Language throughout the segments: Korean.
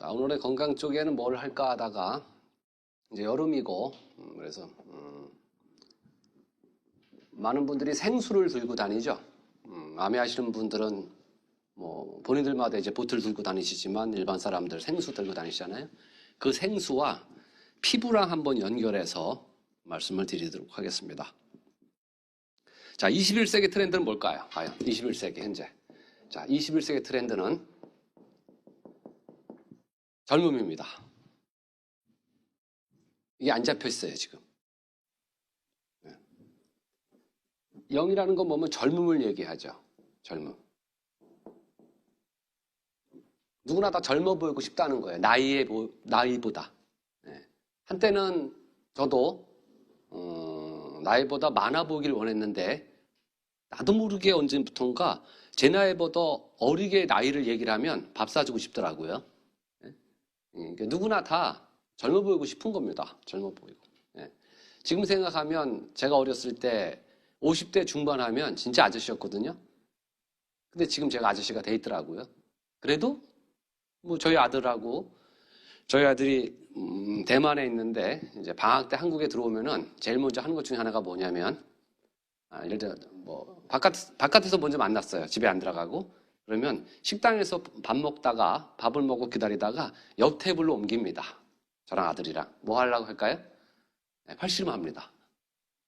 자, 오늘의 건강 쪽에는 뭘 할까 하다가 이제 여름이고 그래서 많은 분들이 생수를 들고 다니죠. 암해하시는 분들은 뭐 본인들마다 이제 보틀 들고 다니시지만 일반 사람들 생수 들고 다니시잖아요. 그 생수와 피부랑 한번 연결해서 말씀을 드리도록 하겠습니다. 자, 21세기 트렌드는 뭘까요? 과연 21세기 현재. 자, 21세기 트렌드는 젊음입니다. 이게 안 잡혀 있어요, 지금. 0이라는 건 뭐면 젊음을 얘기하죠. 젊음. 누구나 다 젊어 보이고 싶다는 거예요. 나이보다. 한때는 저도 나이보다 많아 보이길 원했는데 나도 모르게 언제부턴가 제 나이보다 어리게 나이를 얘기를 하면 밥 사주고 싶더라고요. 그러니까 누구나 다 젊어 보이고 싶은 겁니다. 젊어 보이고. 지금 생각하면 제가 어렸을 때 50대 중반 하면 진짜 아저씨였거든요. 근데 지금 제가 아저씨가 돼 있더라고요. 그래도 뭐 저희 아들이 대만에 있는데 이제 방학 때 한국에 들어오면은 제일 먼저 하는 것 중에 하나가 뭐냐면 예를 들어 뭐 바깥에서 먼저 만났어요. 집에 안 들어가고 그러면 식당에서 밥을 먹고 기다리다가 옆 테이블로 옮깁니다. 저랑 아들이랑 뭐 하려고 할까요? 팔씨름합니다.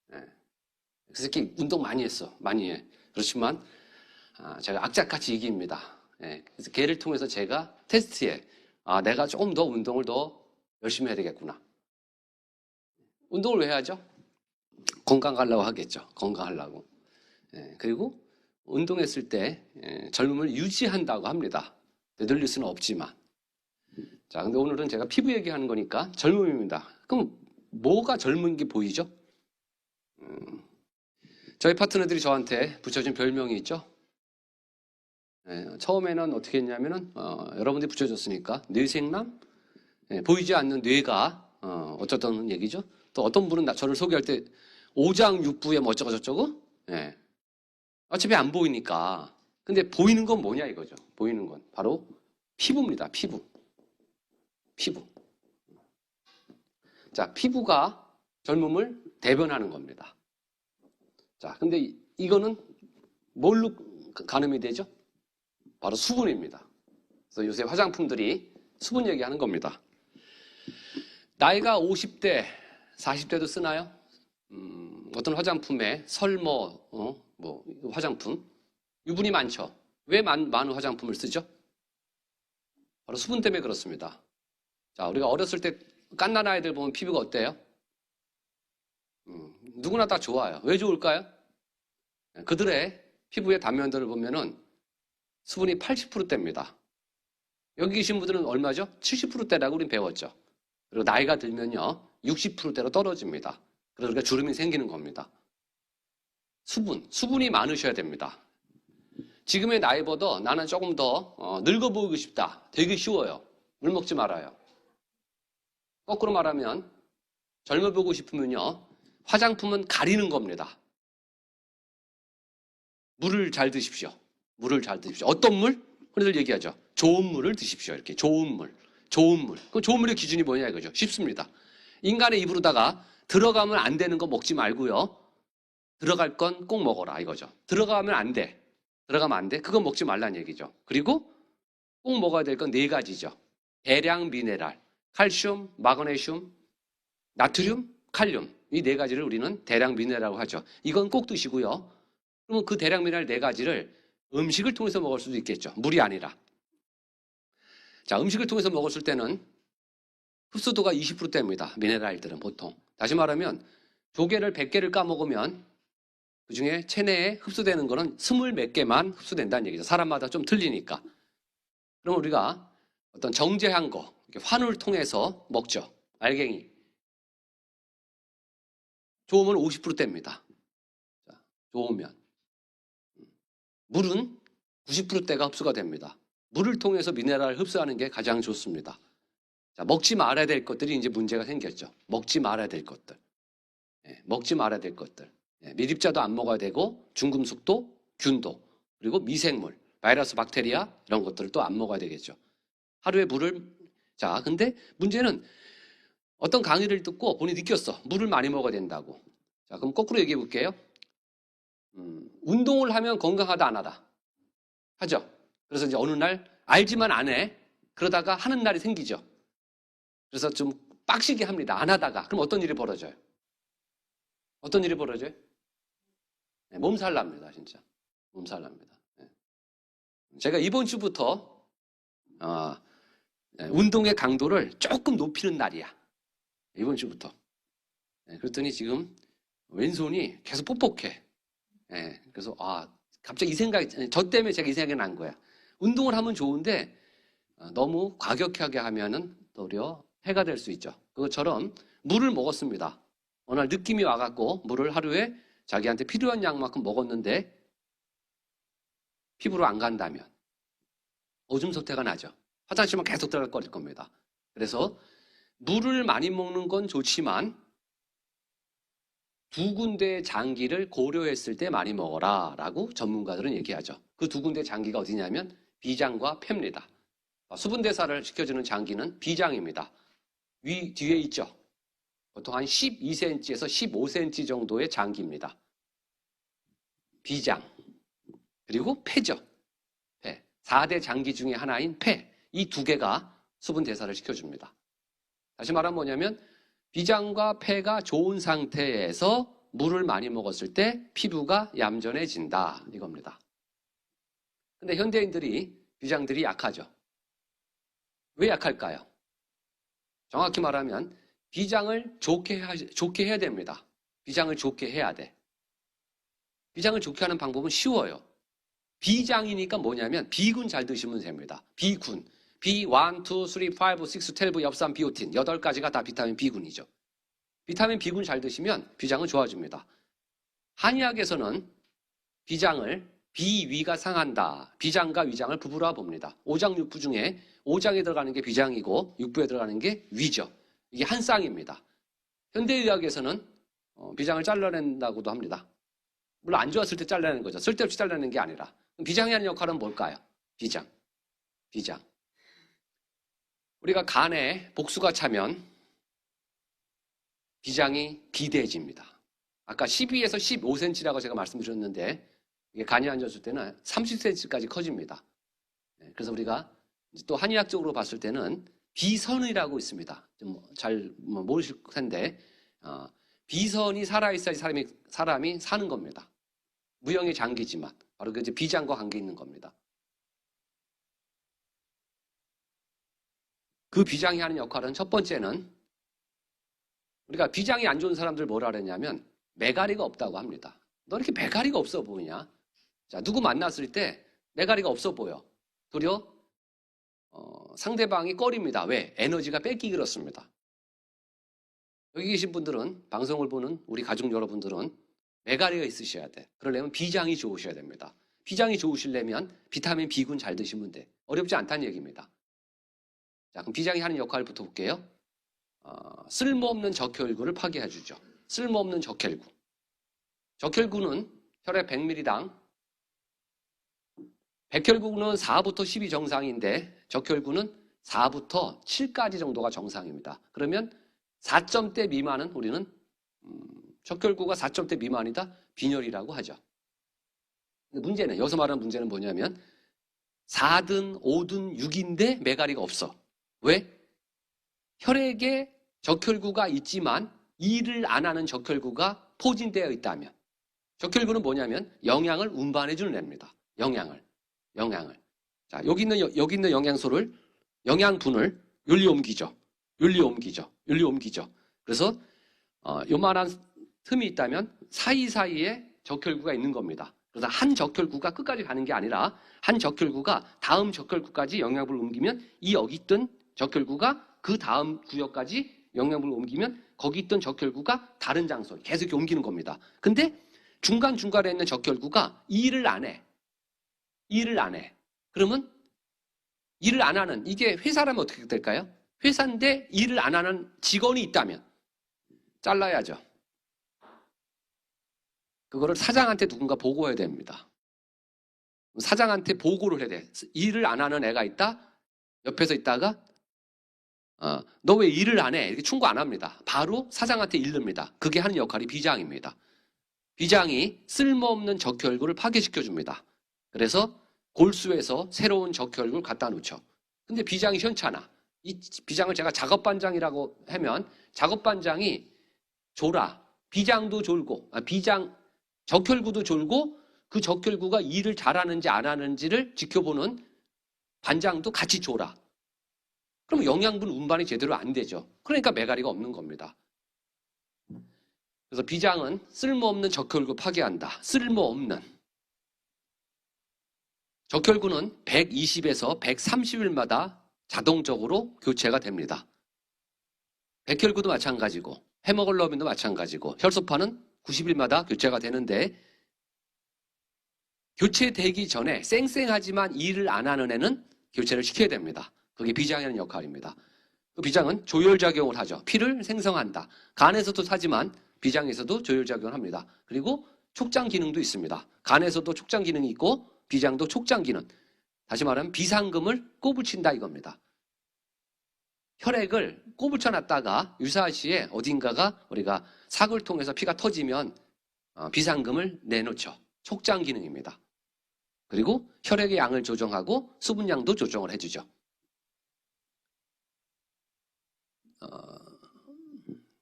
그 새끼 운동 많이 했어. 많이 해. 그렇지만 제가 악착같이 이깁니다. 그래서 걔를 통해서 제가 테스트에 내가 조금 더 운동을 더 열심히 해야 되겠구나. 운동을 왜 해야죠? 건강하려고 하겠죠. 건강하려고. 그리고 운동했을 때 젊음을 유지한다고 합니다. 되돌릴 수는 없지만. 자, 근데 오늘은 제가 피부 얘기하는 거니까 젊음입니다. 그럼 뭐가 젊은 게 보이죠? 저희 파트너들이 저한테 붙여준 별명이 있죠. 처음에는 어떻게 했냐면은 여러분들이 붙여줬으니까 뇌생남, 보이지 않는 뇌가 어쩌던 얘기죠. 또 어떤 분은 저를 소개할 때 오장육부에 뭐 어쩌고 저쩌고. 어차피 안 보이니까. 근데 보이는 건 뭐냐 이거죠. 보이는 건 바로 피부입니다. 피부. 자, 피부가 젊음을 대변하는 겁니다. 자, 근데 이거는 뭘로 가늠이 되죠? 바로 수분입니다. 그래서 요새 화장품들이 수분 얘기하는 겁니다. 나이가 50대, 40대도 쓰나요? 어떤 화장품에 설모, 화장품 유분이 많죠. 왜 많은 화장품을 쓰죠? 바로 수분 때문에 그렇습니다. 자, 우리가 어렸을 때 갓난 아이들 보면 피부가 어때요? 누구나 다 좋아요. 왜 좋을까요? 그들의 피부의 단면들을 보면은 수분이 80%대입니다. 여기 계신 분들은 얼마죠? 70%대라고 우린 배웠죠. 그리고 나이가 들면요 60%대로 떨어집니다. 그러니까 주름이 생기는 겁니다. 수분이 많으셔야 됩니다. 지금의 나이보다 나는 조금 더 늙어 보이고 싶다. 되게 쉬워요. 물 먹지 말아요. 거꾸로 말하면 젊어 보고 싶으면요 화장품은 가리는 겁니다. 물을 잘 드십시오. 어떤 물? 흔히들 얘기하죠. 좋은 물을 드십시오. 이렇게 좋은 물. 그 좋은 물의 기준이 뭐냐 이거죠. 쉽습니다. 인간의 입으로다가 들어가면 안 되는 거 먹지 말고요. 들어갈 건 꼭 먹어라 이거죠. 들어가면 안 돼. 그건 먹지 말라는 얘기죠. 그리고 꼭 먹어야 될 건 4가지죠. 대량 미네랄, 칼슘, 마그네슘, 나트륨, 칼륨. 이 4가지를 우리는 대량 미네랄이라고 하죠. 이건 꼭 드시고요. 그러면 그 대량 미네랄 4가지를 음식을 통해서 먹을 수도 있겠죠. 물이 아니라. 자, 음식을 통해서 먹었을 때는 흡수도가 20%대입니다. 미네랄들은 보통. 다시 말하면 조개를 100개를 까먹으면 그중에 체내에 흡수되는 거는 20몇 개만 흡수된다는 얘기죠. 사람마다 좀 틀리니까. 그럼 우리가 어떤 정제한 거, 환을 통해서 먹죠. 알갱이. 좋으면 50%대입니다. 자, 좋으면. 물은 90%대가 흡수가 됩니다. 물을 통해서 미네랄을 흡수하는 게 가장 좋습니다. 자, 먹지 말아야 될 것들이 이제 문제가 생겼죠. 먹지 말아야 될 것들. 미립자도 안 먹어야 되고 중금속도, 균도, 그리고 미생물, 바이러스, 박테리아 이런 것들을 또 안 먹어야 되겠죠. 하루에 물을 자, 근데 문제는 어떤 강의를 듣고 본인이 느꼈어. 물을 많이 먹어야 된다고. 자, 그럼 거꾸로 얘기해 볼게요. 운동을 하면 건강하다, 안 하다? 하죠. 그래서 이제 어느 날 알지만 안 해. 그러다가 하는 날이 생기죠. 그래서 좀 빡시게 합니다. 안 하다가. 그럼 어떤 일이 벌어져요? 어떤 일이 벌어져요? 네, 몸살 납니다, 진짜. 몸살 납니다. 네. 제가 이번 주부터 운동의 강도를 조금 높이는 날이야. 이번 주부터. 네, 그랬더니 지금 왼손이 계속 뻑뻑해. 네, 그래서 갑자기 이 생각이, 저 때문에 제가 이 생각이 난 거야. 운동을 하면 좋은데 너무 과격하게 하면은 오히려 해가 될 수 있죠. 그것처럼 물을 먹었습니다. 어느 날 느낌이 와갖고 물을 하루에 자기한테 필요한 양만큼 먹었는데 피부로 안 간다면 오줌 소태가 나죠. 화장실만 계속 들어갈 거릴 겁니다. 그래서 물을 많이 먹는 건 좋지만 두 군데의 장기를 고려했을 때 많이 먹어라 라고 전문가들은 얘기하죠. 그 두 군데 장기가 어디냐면 비장과 폐입니다. 수분대사를 시켜주는 장기는 비장입니다. 뒤에 있죠. 보통 한 12cm에서 15cm 정도의 장기입니다. 비장. 그리고 폐죠. 폐. 4대 장기 중에 하나인 폐. 이 두 개가 수분대사를 시켜줍니다. 다시 말하면 뭐냐면 비장과 폐가 좋은 상태에서 물을 많이 먹었을 때 피부가 얌전해진다. 이겁니다. 근데 현대인들이 비장들이 약하죠. 왜 약할까요? 정확히 말하면 비장을 좋게 해야 됩니다. 비장을 좋게 해야 돼. 비장을 좋게 하는 방법은 쉬워요. 비장이니까 뭐냐면 비군 잘 드시면 됩니다. 비군. B1, 2, 3, 5, 6, 12, 엽산, 비오틴 8가지가 다 비타민 B군이죠. 비타민 B군 잘 드시면 비장은 좋아집니다. 한의학에서는 비장을 비위가 상한다. 비장과 위장을 부부로 봅니다. 오장육부 중에 오장에 들어가는 게 비장이고 육부에 들어가는 게 위죠. 이게 한 쌍입니다. 현대의학에서는 비장을 잘라낸다고도 합니다. 물론 안 좋았을 때 잘라내는 거죠. 쓸데없이 잘라내는 게 아니라. 비장이 하는 역할은 뭘까요? 비장. 우리가 간에 복수가 차면 비장이 비대해집니다. 아까 12에서 15cm라고 제가 말씀드렸는데 이게 간이 안 좋았을 때는 30cm까지 커집니다. 그래서 우리가 또 한의학적으로 봤을 때는 비선이라고 있습니다. 좀 잘 모르실 텐데 비선이 살아있어야지 사람이 사는 겁니다. 무형의 장기지만 바로 그 비장과 관계 있는 겁니다. 그 비장이 하는 역할은 첫 번째는 우리가 비장이 안 좋은 사람들 뭐라 그랬냐면 매가리가 없다고 합니다. 너 이렇게 매가리가 없어 보이냐? 자, 누구 만났을 때 매가리가 없어 보여. 도리어 상대방이 꺼립니다. 왜? 에너지가 뺏기기 그렇습니다. 여기 계신 분들은 방송을 보는 우리 가족 여러분들은 매가리가 있으셔야 돼. 그러려면 비장이 좋으셔야 됩니다. 비장이 좋으시려면 비타민 B군 잘 드시면 돼. 어렵지 않다는 얘기입니다. 자, 그럼 비장이 하는 역할부터 볼게요. 쓸모없는 적혈구를 파괴해주죠. 쓸모없는 적혈구. 적혈구는 혈액 100ml당 백혈구는 4부터 10이 정상인데 적혈구는 4부터 7까지 정도가 정상입니다. 그러면 4점대 미만은 우리는 적혈구가 4점대 미만이다 빈혈이라고 하죠. 근데 문제는 여기서 말하는 문제는 뭐냐면 4든 5든 6인데 매가리가 없어. 왜? 혈액에 적혈구가 있지만 일을 안 하는 적혈구가 포진되어 있다면 적혈구는 뭐냐면 영양을 운반해주는 애입니다. 영양을. 자, 여기 있는 영양소를 영양분을 윤리옮기죠. 그래서 요만한 틈이 있다면 사이사이에 적혈구가 있는 겁니다. 그래서 한 적혈구가 끝까지 가는 게 아니라 한 적혈구가 다음 적혈구까지 영양분을 옮기면 이 여기 있던 적혈구가 그 다음 구역까지 영양분을 옮기면 거기 있던 적혈구가 다른 장소에 계속 이렇게 옮기는 겁니다. 근데 중간중간에 있는 적혈구가 일을 안 해. 그러면 일을 안 하는 이게 회사라면 어떻게 될까요? 회사인데 일을 안 하는 직원이 있다면 잘라야죠. 그거를 사장한테 누군가 보고해야 됩니다. 사장한테 보고를 해야 돼. 일을 안 하는 애가 있다? 옆에서 있다가 너 왜 일을 안 해? 이렇게 충고 안 합니다. 바로 사장한테 일릅니다. 그게 하는 역할이 비장입니다. 비장이 쓸모없는 적혈구를 파괴시켜줍니다. 그래서 골수에서 새로운 적혈구를 갖다 놓죠. 근데 비장이 현찮아. 이 비장을 제가 작업반장이라고 하면 작업반장이 졸아. 비장도 졸고, 적혈구도 졸고 그 적혈구가 일을 잘하는지 안 하는지를 지켜보는 반장도 같이 졸아. 그럼 영양분 운반이 제대로 안 되죠. 그러니까 메가리가 없는 겁니다. 그래서 비장은 쓸모없는 적혈구 파괴한다. 쓸모없는. 적혈구는 120에서 130일마다 자동적으로 교체가 됩니다. 백혈구도 마찬가지고 헤모글로빈도 마찬가지고 혈소판은 90일마다 교체가 되는데 교체되기 전에 쌩쌩하지만 일을 안 하는 애는 교체를 시켜야 됩니다. 그게 비장이 하는 역할입니다. 그 비장은 조혈작용을 하죠. 피를 생성한다. 간에서도 하지만 비장에서도 조혈작용을 합니다. 그리고 촉장 기능도 있습니다. 간에서도 촉장 기능이 있고 비장도 촉장 기능. 다시 말하면 비상금을 꼬부친다 이겁니다. 혈액을 꼬부쳐 놨다가 유사시에 어딘가가 우리가 사고를 통해서 피가 터지면 비상금을 내놓죠. 촉장 기능입니다. 그리고 혈액의 양을 조정하고 수분량도 조정을 해주죠.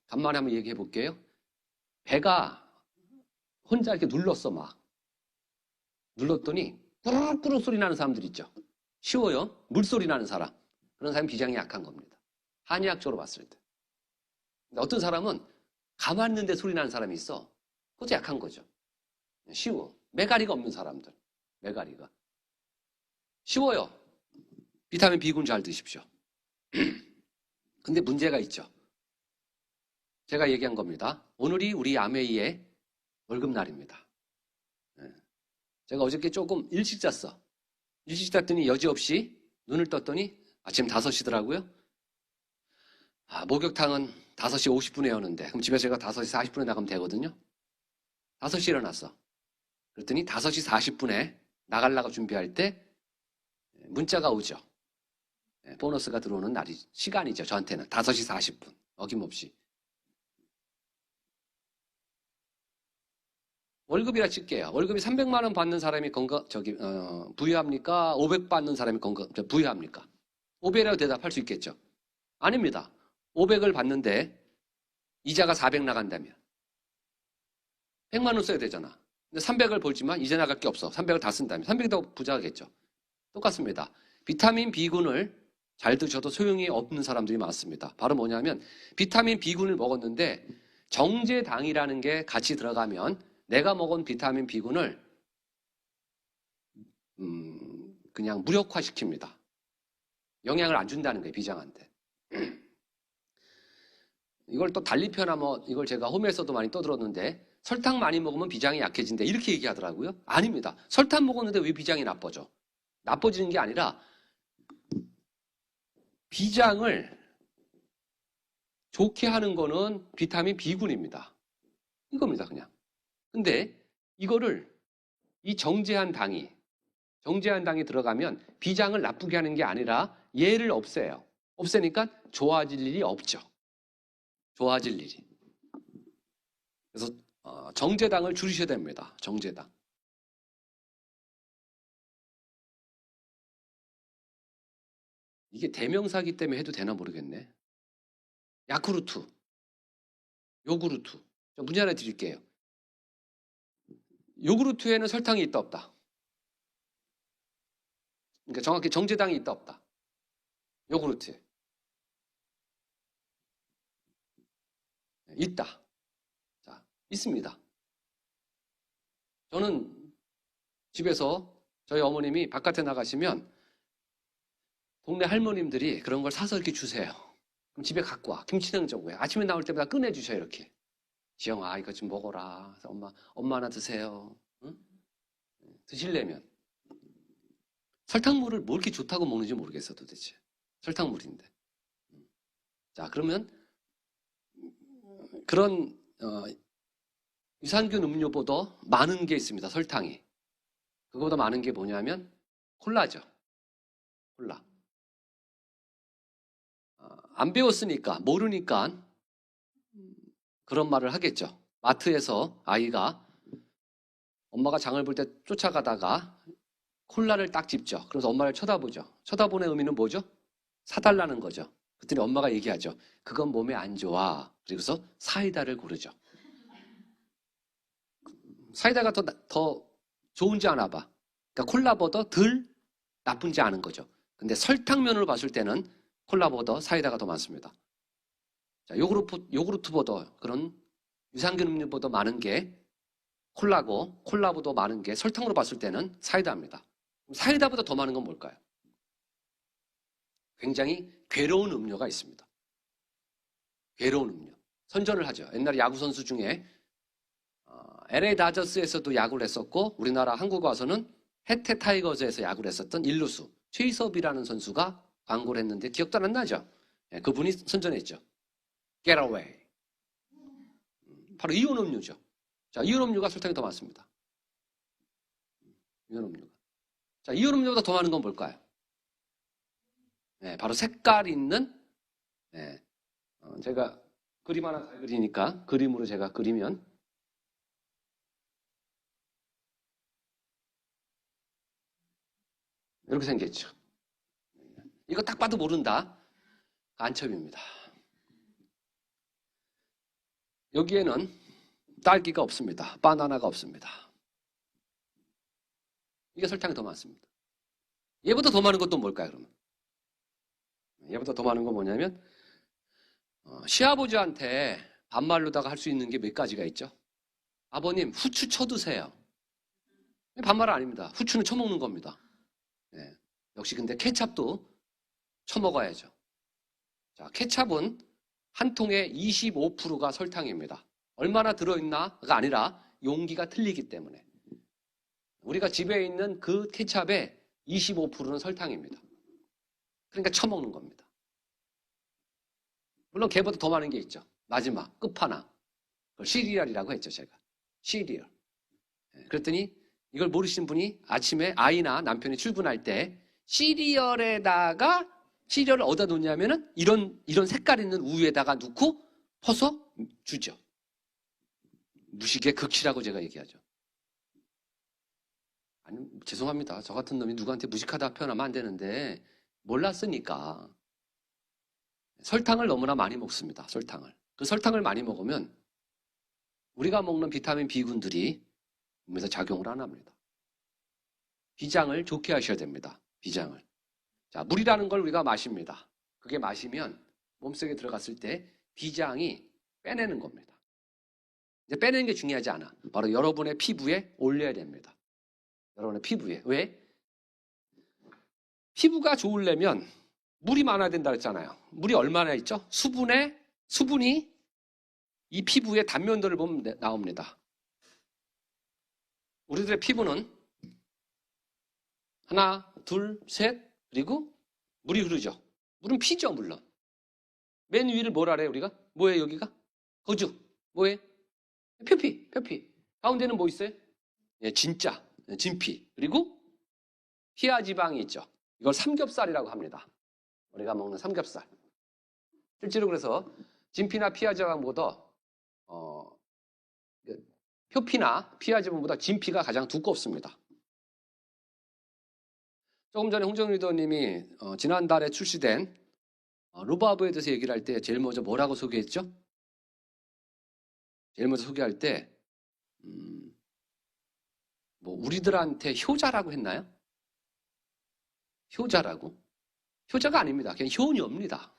간만에 한번 얘기해 볼게요. 배가 혼자 이렇게 눌렀어 막. 눌렀더니 꾸룩꾸룩 소리 나는 사람들 있죠. 쉬워요. 물소리 나는 사람. 그런 사람이 비장이 약한 겁니다. 한의학적으로 봤을 때. 어떤 사람은 가만히 있는데 소리 나는 사람이 있어. 그것도 약한 거죠. 쉬워. 메가리가 없는 사람들. 메가리가. 쉬워요. 비타민 B군 잘 드십시오. 근데 문제가 있죠. 제가 얘기한 겁니다. 오늘이 우리 아메이의 월급날입니다. 제가 어저께 조금 일찍 잤어. 일찍 잤더니 여지없이 눈을 떴더니 아침 5시더라고요. 목욕탕은 5시 50분에 여는데 그럼 집에서 제가 5시 40분에 나가면 되거든요. 5시에 일어났어. 그랬더니 5시 40분에 나가려고 준비할 때 문자가 오죠. 보너스가 들어오는 날이 시간이죠. 저한테는 5시 40분 어김없이. 월급이라 칠게요. 월급이 300만 원 받는 사람이 부유합니까? 500 받는 사람이 부유합니까? 500이라고 대답할 수 있겠죠. 아닙니다. 500을 받는데 이자가 400 나간다면 100만 원 써야 되잖아. 근데 300을 벌지만 이자 나갈 게 없어. 300을 다 쓴다면 300이 더 부자겠죠. 똑같습니다. 비타민 B군을 잘 드셔도 소용이 없는 사람들이 많습니다. 바로 뭐냐면 비타민 B군을 먹었는데 정제당이라는 게 같이 들어가면 내가 먹은 비타민 B군을 그냥 무력화시킵니다. 영향을 안 준다는 거예요. 비장한테. 이걸 또 달리 표현하면 이걸 제가 홈에서도 많이 떠들었는데 설탕 많이 먹으면 비장이 약해진다 이렇게 얘기하더라고요. 아닙니다. 설탕 먹었는데 왜 비장이 나빠져? 나빠지는 게 아니라 비장을 좋게 하는 거는 비타민 B군입니다. 이겁니다 그냥. 근데 이거를 이 정제한 당이 들어가면 비장을 나쁘게 하는 게 아니라 얘를 없애요. 없애니까 좋아질 일이 없죠. 좋아질 일이. 그래서 정제당을 줄이셔야 됩니다. 정제당. 이게 대명사기 때문에 해도 되나 모르겠네. 야쿠르트, 요구르트. 문제 하나 드릴게요. 요구르트에는 설탕이 있다 없다? 그러니까 정확히 정제당이 있다 없다? 요구르트에. 있다. 자, 있습니다. 저는 집에서 저희 어머님이 바깥에 나가시면 동네 할머님들이 그런 걸 사서 이렇게 주세요. 그럼 집에 갖고 와. 김치냉장고에. 아침에 나올 때마다 꺼내주셔요, 이렇게. 지영아, 이거 좀 먹어라. 그래서 엄마 하나 드세요. 응? 드시려면. 설탕물을 뭐 이렇게 좋다고 먹는지 모르겠어, 도대체. 설탕물인데. 자, 그러면 그런 유산균 음료보다 많은 게 있습니다, 설탕이. 그거보다 많은 게 뭐냐면 콜라죠. 콜라. 안 배웠으니까, 모르니까 그런 말을 하겠죠. 마트에서 아이가 엄마가 장을 볼 때 쫓아가다가 콜라를 딱 집죠. 그래서 엄마를 쳐다보죠. 쳐다보는 의미는 뭐죠? 사달라는 거죠. 그랬더니 엄마가 얘기하죠. 그건 몸에 안 좋아. 그래서 사이다를 고르죠. 사이다가 더 좋은지 아나 봐. 그러니까 콜라보다 덜 나쁜지 아는 거죠. 근데 설탕면으로 봤을 때는 콜라보다 사이다가 더 많습니다. 자, 요구르트보다 그런 유산균 음료보다 많은 게 콜라고, 콜라보다 많은 게 설탕으로 봤을 때는 사이다입니다. 사이다보다 더 많은 건 뭘까요? 굉장히 괴로운 음료가 있습니다. 괴로운 음료. 선전을 하죠. 옛날에 야구 선수 중에 LA 다저스에서도 야구를 했었고 우리나라 한국 와서는 해태 타이거즈에서 야구를 했었던 일루수 최희섭이라는 선수가 광고를 했는데 기억도 안 나죠? 네, 그분이 선전했죠. Get away. 바로 이온 음료죠. 자, 이온 음료가 설탕이 더 많습니다. 이온 음료가. 자, 이온 음료보다 더 많은 건 뭘까요? 네, 바로 색깔 있는, 네, 제가 그림 하나 잘 그리니까 그림으로 제가 그리면 이렇게 생겼죠. 이거 딱 봐도 모른다. 안첩입니다. 여기에는 딸기가 없습니다. 바나나가 없습니다. 이게 설탕이 더 많습니다. 얘보다 더 많은 것도 뭘까요, 그러면? 얘보다 더 많은 건 뭐냐면, 시아버지한테 반말로다가 할 수 있는 게 몇 가지가 있죠. 아버님, 후추 쳐드세요. 반말 아닙니다. 후추는 쳐먹는 겁니다. 네. 역시 근데 케찹도 쳐먹어야죠. 자, 케찹은 한 통에 25%가 설탕입니다. 얼마나 들어있나가 아니라 용기가 틀리기 때문에. 우리가 집에 있는 그 케찹의 25%는 설탕입니다. 그러니까 쳐먹는 겁니다. 물론 걔보다 더 많은 게 있죠. 마지막 끝판왕. 그걸 시리얼이라고 했죠, 제가. 시리얼. 그랬더니 이걸 모르시는 분이 아침에 아이나 남편이 출근할 때 시리얼을 어디다 놓냐면은 이런 색깔 있는 우유에다가 넣고 퍼서 주죠. 무식의 극치라고 제가 얘기하죠. 아니, 죄송합니다. 저 같은 놈이 누구한테 무식하다 표현하면 안 되는데 몰랐으니까. 설탕을 너무나 많이 먹습니다. 설탕을. 그 설탕을 많이 먹으면 우리가 먹는 비타민 B군들이 몸에서 작용을 안 합니다. 비장을 좋게 하셔야 됩니다. 비장을. 자, 물이라는 걸 우리가 마십니다. 그게 마시면 몸속에 들어갔을 때 비장이 빼내는 겁니다. 이제 빼내는 게 중요하지 않아. 바로 여러분의 피부에 올려야 됩니다. 여러분의 피부에. 왜? 피부가 좋으려면 물이 많아야 된다 그랬잖아요. 물이 얼마나 있죠? 수분이 이 피부의 단면들을 보면 나옵니다. 우리들의 피부는 하나, 둘, 셋, 그리고 물이 흐르죠. 물은 피죠, 물론. 맨 위를 뭐라 그래요, 우리가? 뭐예요, 여기가? 거주. 뭐예요? 표피. 가운데는 뭐 있어요? 예, 진짜, 진피. 그리고 피하 지방이 있죠. 이걸 삼겹살이라고 합니다. 우리가 먹는 삼겹살. 실제로 그래서 진피나 피하 지방보다 표피나 피하 지방보다 진피가 가장 두껍습니다. 조금 전에 홍정일 리더님이 지난달에 출시된 루바브에 대해서 얘기를 할 때 제일 먼저 뭐라고 소개했죠? 제일 먼저 소개할 때 뭐 우리들한테 효자라고 했나요? 효자라고? 효자가 아닙니다. 그냥 효녀입니다.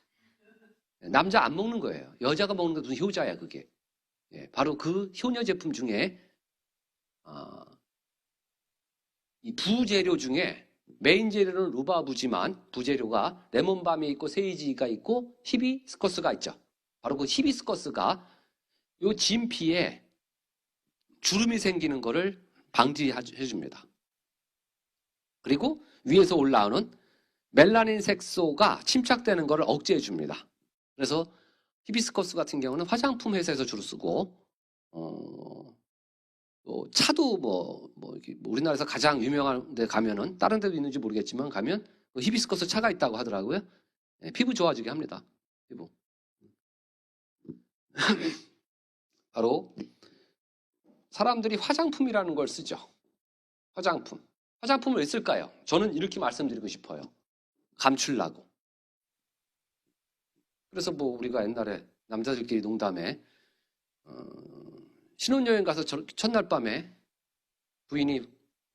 남자 안 먹는 거예요. 여자가 먹는 게 무슨 효자야 그게. 예, 바로 그 효녀 제품 중에 이 부재료 중에 메인 재료는 루바브지만 부재료가 레몬밤이 있고 세이지가 있고 히비스커스가 있죠. 바로 그 히비스커스가 이 진피에 주름이 생기는 거를 방지해 줍니다. 그리고 위에서 올라오는 멜라닌 색소가 침착되는 것을 억제해 줍니다. 그래서 히비스커스 같은 경우는 화장품 회사에서 주로 쓰고 차도 우리나라에서 가장 유명한 데 가면은 다른 데도 있는지 모르겠지만 가면 히비스커스 차가 있다고 하더라고요. 네, 피부 좋아지게 합니다. 피부. 바로 사람들이 화장품이라는 걸 쓰죠. 화장품. 화장품을 왜 쓸까요? 저는 이렇게 말씀드리고 싶어요. 감추려고. 그래서 뭐 우리가 옛날에 남자들끼리 농담에 신혼여행 가서 첫날 밤에 부인이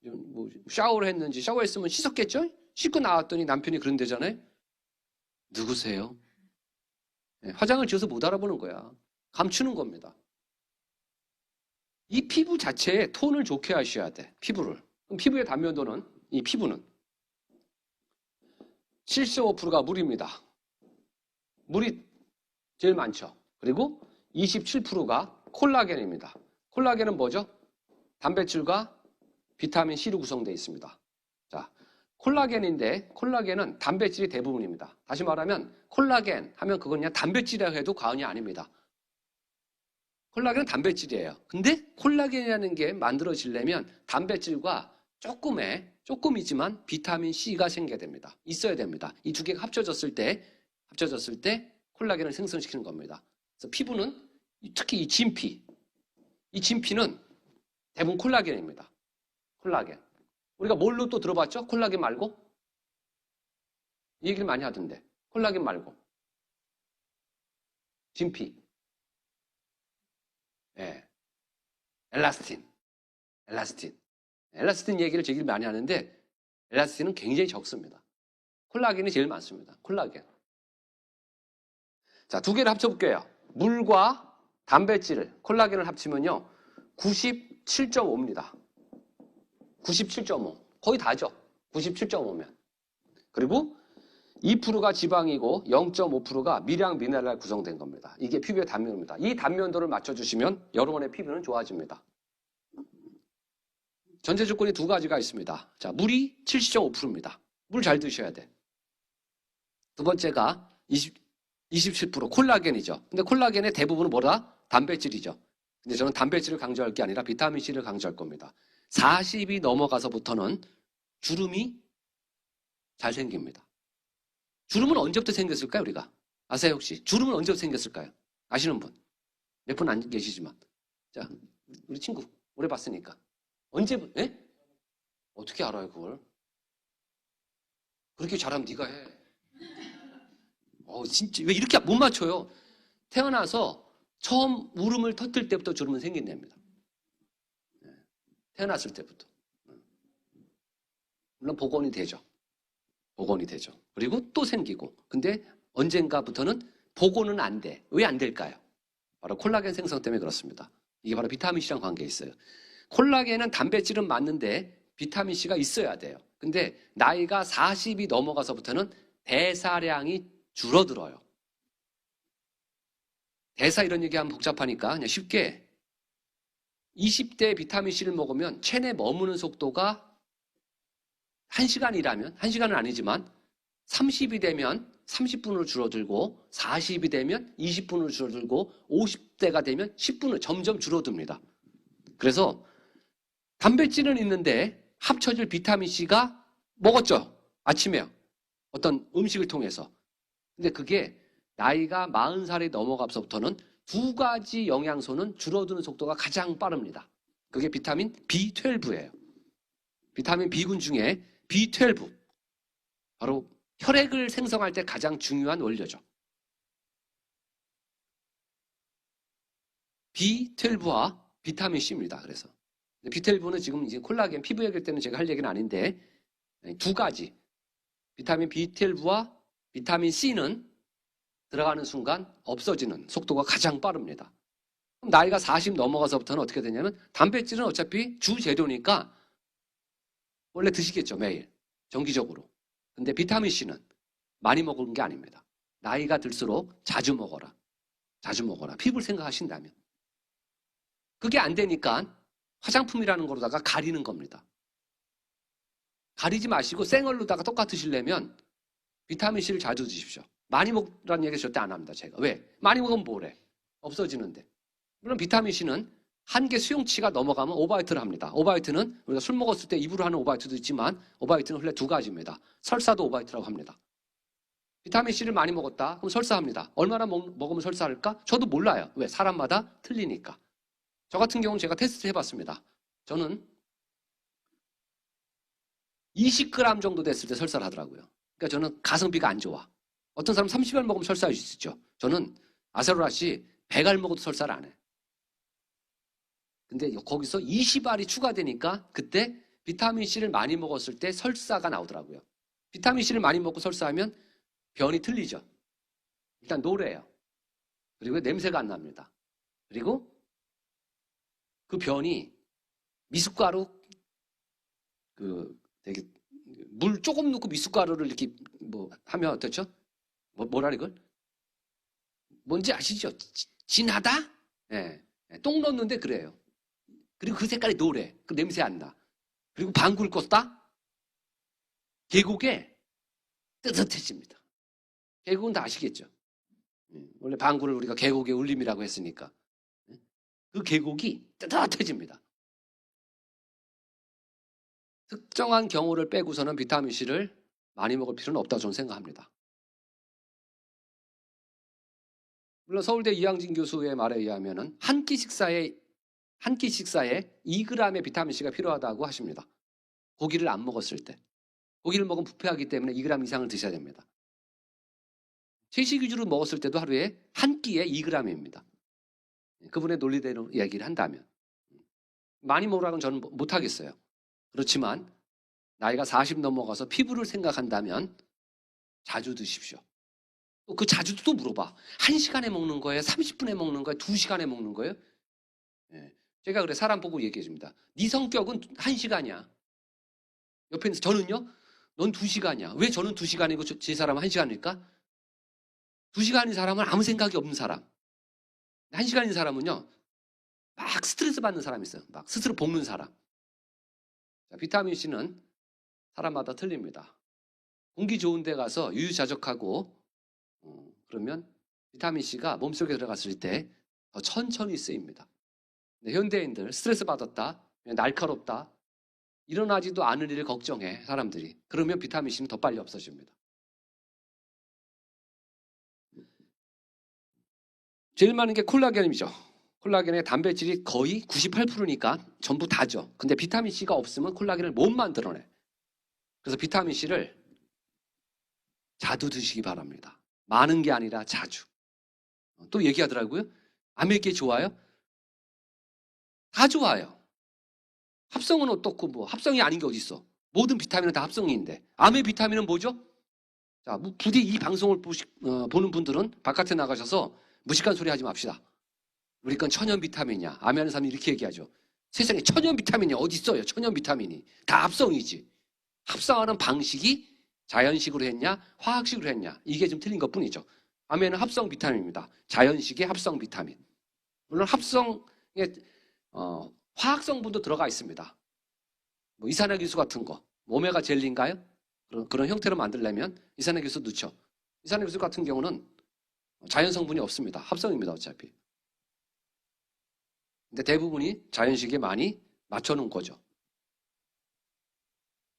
뭐 샤워를 했는지 샤워했으면 씻었겠죠? 씻고 나왔더니 남편이 그런대잖아요. 누구세요? 네, 화장을 지어서 못 알아보는 거야. 감추는 겁니다. 이 피부 자체에 톤을 좋게 하셔야 돼. 피부를. 그럼 피부의 단면도는 이 피부는 75%가 물입니다. 물이 제일 많죠. 그리고 27%가 콜라겐입니다. 콜라겐은 뭐죠? 단백질과 비타민 C로 구성되어 있습니다. 자, 콜라겐인데 콜라겐은 단백질이 대부분입니다. 다시 말하면 콜라겐 하면 그건 그냥 단백질이라고 해도 과언이 아닙니다. 콜라겐은 단백질이에요. 근데 콜라겐이라는 게 만들어지려면 단백질과 조금이지만 비타민 C가 생겨야 됩니다. 있어야 됩니다. 이 두 개가 합쳐졌을 때 콜라겐을 생성시키는 겁니다. 그래서 피부는 특히 이 진피는 대부분 콜라겐입니다. 콜라겐. 우리가 뭘로 또 들어봤죠? 콜라겐 말고? 이 얘기를 많이 하던데. 콜라겐 말고. 진피. 예. 엘라스틴 얘기를 되게 많이 하는데 엘라스틴은 굉장히 적습니다. 콜라겐이 제일 많습니다. 콜라겐. 자, 두 개를 합쳐볼게요. 물과 단백질, 콜라겐을 합치면요 97.5입니다. 97.5. 거의 다죠. 97.5면. 그리고 2%가 지방이고 0.5%가 미량 미네랄 구성된 겁니다. 이게 피부의 단면입니다. 이 단면도를 맞춰주시면 여러분의 피부는 좋아집니다. 전제 조건이 두 가지가 있습니다. 자, 물이 70.5%입니다. 물 잘 드셔야 돼. 두 번째가 27% 콜라겐이죠. 근데 콜라겐의 대부분은 뭐다? 단백질이죠. 근데 저는 단백질을 강조할 게 아니라 비타민 C를 강조할 겁니다. 40이 넘어가서부터는 주름이 잘 생깁니다. 주름은 언제부터 생겼을까요, 우리가? 아세요, 혹시? 주름은 언제부터 생겼을까요? 아시는 분? 몇 분 안 계시지만. 자, 우리 친구, 오래 봤으니까. 언제부터, 예? 어떻게 알아요, 그걸? 그렇게 잘하면 네가 해. 진짜, 왜 이렇게 못 맞춰요? 태어나서 처음 울음을 터뜨릴 때부터 주름은 생긴답니다. 태어났을 때부터. 물론 복원이 되죠. 그리고 또 생기고. 근데 언젠가부터는 복원은 안 돼. 왜 안 될까요? 바로 콜라겐 생성 때문에 그렇습니다. 이게 바로 비타민 C랑 관계에 있어요. 콜라겐은 단백질은 맞는데 비타민 C가 있어야 돼요. 근데 나이가 40이 넘어가서부터는 대사량이 줄어들어요. 대사 이런 얘기하면 복잡하니까 그냥 쉽게 20대 비타민 C를 먹으면 체내 머무는 속도가 1시간이라면 1시간은 아니지만 30이 되면 30분으로 줄어들고 40이 되면 20분으로 줄어들고 50대가 되면 10분으로 점점 줄어듭니다. 그래서 단백질은 있는데 합쳐질 비타민 C가 먹었죠. 아침에 어떤 음식을 통해서. 근데 그게 나이가 40살이 넘어가서부터는 두 가지 영양소는 줄어드는 속도가 가장 빠릅니다. 그게 비타민 B12예요. 비타민 B군 중에 B12. 바로 혈액을 생성할 때 가장 중요한 원료죠. B12와 비타민 C입니다. 그래서 B12는 지금 이제 콜라겐 피부 얘기할 때는 제가 할 얘기는 아닌데 두 가지 비타민 B12와 비타민 C는 들어가는 순간 없어지는 속도가 가장 빠릅니다. 그럼 나이가 40 넘어가서부터는 어떻게 되냐면 단백질은 어차피 주재료니까 원래 드시겠죠, 매일 정기적으로. 근데 비타민 C는 많이 먹은 게 아닙니다. 나이가 들수록 자주 먹어라. 피부를 생각하신다면. 그게 안 되니까 화장품이라는 거로다가 가리는 겁니다. 가리지 마시고 생얼로다가 똑같으시려면 비타민 C를 자주 드십시오. 많이 먹으라는 얘기 절대 안 합니다, 제가. 왜? 많이 먹으면 뭐래? 없어지는데. 물론 비타민 C는 한계 수용치가 넘어가면 오바이트를 합니다. 오바이트는 우리가 술 먹었을 때 입으로 하는 오바이트도 있지만 오바이트는 원래 두 가지입니다. 설사도 오바이트라고 합니다. 비타민 C를 많이 먹었다. 그럼 설사합니다. 얼마나 먹으면 설사할까? 저도 몰라요. 왜? 사람마다 틀리니까. 저 같은 경우는 제가 테스트 해봤습니다. 저는 20g 정도 됐을 때 설사를 하더라고요. 그러니까 저는 가성비가 안 좋아. 어떤 사람 30알 먹으면 설사할 수 있죠. 저는 아세로라씨 100알 먹어도 설사를 안 해. 근데 거기서 20알이 추가되니까 그때 비타민 C를 많이 먹었을 때 설사가 나오더라고요. 비타민 C를 많이 먹고 설사하면 변이 틀리죠. 일단 노래요. 그리고 냄새가 안 납니다. 그리고 그 변이 미숫가루 되게 물 조금 넣고 미숫가루를 이렇게 뭐 하면 어떻죠? 뭐라 이걸? 뭔지 아시죠? 진하다? 예. 똥 넣었는데 그래요. 그리고 그 색깔이 노래. 그 냄새 안 나. 그리고 방구를 껐다? 계곡에 뜨뜻해집니다. 계곡은 다 아시겠죠? 원래 방구를 우리가 계곡의 울림이라고 했으니까. 그 계곡이 뜨뜻해집니다. 특정한 경우를 빼고서는 비타민C를 많이 먹을 필요는 없다고 저는 생각합니다. 물론 서울대 이양진 교수의 말에 의하면 한 끼 식사에 2g의 비타민C가 필요하다고 하십니다. 고기를 안 먹었을 때. 고기를 먹으면 부패하기 때문에 2g 이상을 드셔야 됩니다. 채식 위주로 먹었을 때도 하루에 한 끼에 2g입니다. 그분의 논리대로 이야기를 한다면. 많이 먹으라고는 저는 못하겠어요. 그렇지만 나이가 40 넘어가서 피부를 생각한다면 자주 드십시오. 그 자주도 또 물어봐. 1시간에 먹는 거예요? 30분에 먹는 거예요? 2시간에 먹는 거예요? 제가 그래 사람 보고 얘기해 줍니다. 네 성격은 1시간이야. 옆에 있는 저는요? 넌 2시간이야. 왜 저는 2시간이고 제 사람은 1시간일까? 2시간인 사람은 아무 생각이 없는 사람. 1시간인 사람은요. 막 스트레스 받는 사람이 있어요. 막 스스로 볶는 사람. 자, 비타민C는 사람마다 틀립니다. 공기 좋은 데 가서 유유자적하고 그러면 비타민C가 몸속에 들어갔을 때 더 천천히 쓰입니다. 현대인들 스트레스 받았다, 날카롭다, 일어나지도 않을 일을 걱정해 사람들이. 그러면 비타민C는 더 빨리 없어집니다. 제일 많은 게 콜라겐이죠. 콜라겐의 단백질이 거의 98%니까 전부 다죠. 근데 비타민C가 없으면 콜라겐을 못 만들어내. 그래서 비타민C를 자주 드시기 바랍니다. 많은 게 아니라 자주. 또 얘기하더라고요. 암에게 좋아요? 다 좋아요. 합성은 어떻고 뭐 합성이 아닌 게 어디 있어? 모든 비타민은 다 합성인데 암의 비타민은 뭐죠? 자, 부디 이 방송을 보는 분들은 바깥에 나가셔서 무식한 소리 하지 맙시다. 우리 건 천연 비타민이야. 암에 하는 사람이 이렇게 얘기하죠. 세상에 천연 비타민이 어디 있어요? 천연 비타민이. 다 합성이지. 합성하는 방식이 자연식으로 했냐 화학식으로 했냐 이게 좀 틀린 것뿐이죠. 암에는 합성 비타민입니다. 자연식의 합성 비타민. 물론 합성에 화학 성분도 들어가 있습니다. 뭐 이산화기수 같은 거, 오메가 젤리인가요? 그런 형태로 만들려면 이산화기수 넣죠. 이산화기수 같은 경우는 자연 성분이 없습니다. 합성입니다, 어차피. 근데 대부분이 자연식에 많이 맞춰놓은 거죠.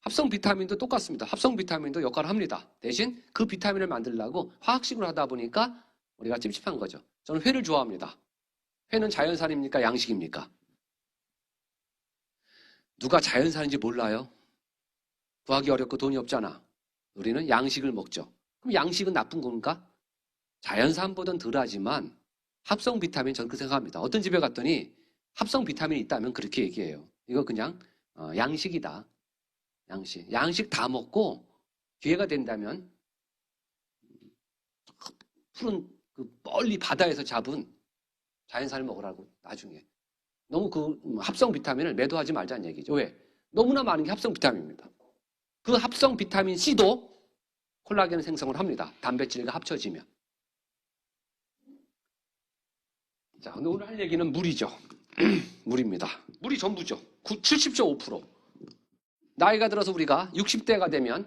합성 비타민도 똑같습니다. 합성 비타민도 역할을 합니다. 대신 그 비타민을 만들려고 화학식으로 하다 보니까 우리가 찝찝한 거죠. 저는 회를 좋아합니다. 회는 자연산입니까? 양식입니까? 누가 자연산인지 몰라요. 구하기 어렵고 돈이 없잖아. 우리는 양식을 먹죠. 그럼 양식은 나쁜 건가? 자연산보단 덜하지만 합성 비타민 저는 그렇게 생각합니다. 어떤 집에 갔더니 합성 비타민이 있다면 그렇게 얘기해요. 이거 그냥 양식이다. 양식 다 먹고 기회가 된다면 푸른 멀리 바다에서 잡은 자연산을 먹으라고 나중에. 너무 그 합성 비타민을 매도하지 말자는 얘기죠. 왜? 너무나 많은 게 합성 비타민입니다. 그 합성 비타민 C도 콜라겐 생성을 합니다. 단백질과 합쳐지면. 자, 오늘 할 얘기는 물이죠. 물입니다. 물이 전부죠. 70.5%. 나이가 들어서 우리가 60대가 되면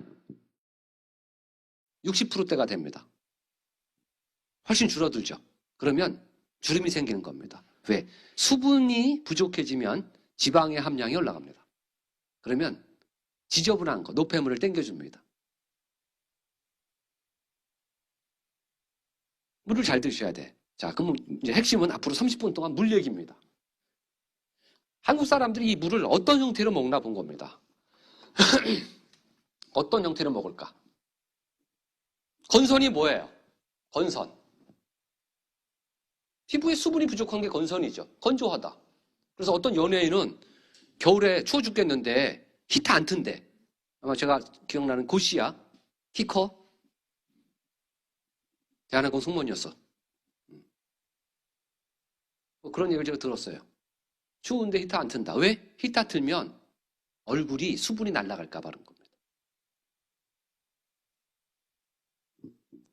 60%대가 됩니다. 훨씬 줄어들죠. 그러면 주름이 생기는 겁니다. 왜? 수분이 부족해지면 지방의 함량이 올라갑니다. 그러면 지저분한 거, 노폐물을 땡겨줍니다. 물을 잘 드셔야 돼. 자, 그럼 이제 핵심은 앞으로 30분 동안 물 얘기입니다. 한국 사람들이 이 물을 어떤 형태로 먹나 본 겁니다. 어떤 형태로 먹을까? 건선이 뭐예요? 건선. 피부에 수분이 부족한 게 건선이죠. 건조하다. 그래서 어떤 연예인은 겨울에 추워 죽겠는데 히터 안 튼대. 아마 제가 기억나는 고씨야. 키 커. 대한항공 승무원이었어. 그런 얘기를 제가 들었어요. 추운데 히터 안 튼다. 왜? 히터 틀면 얼굴이 수분이 날아갈까 봐 그런 겁니다.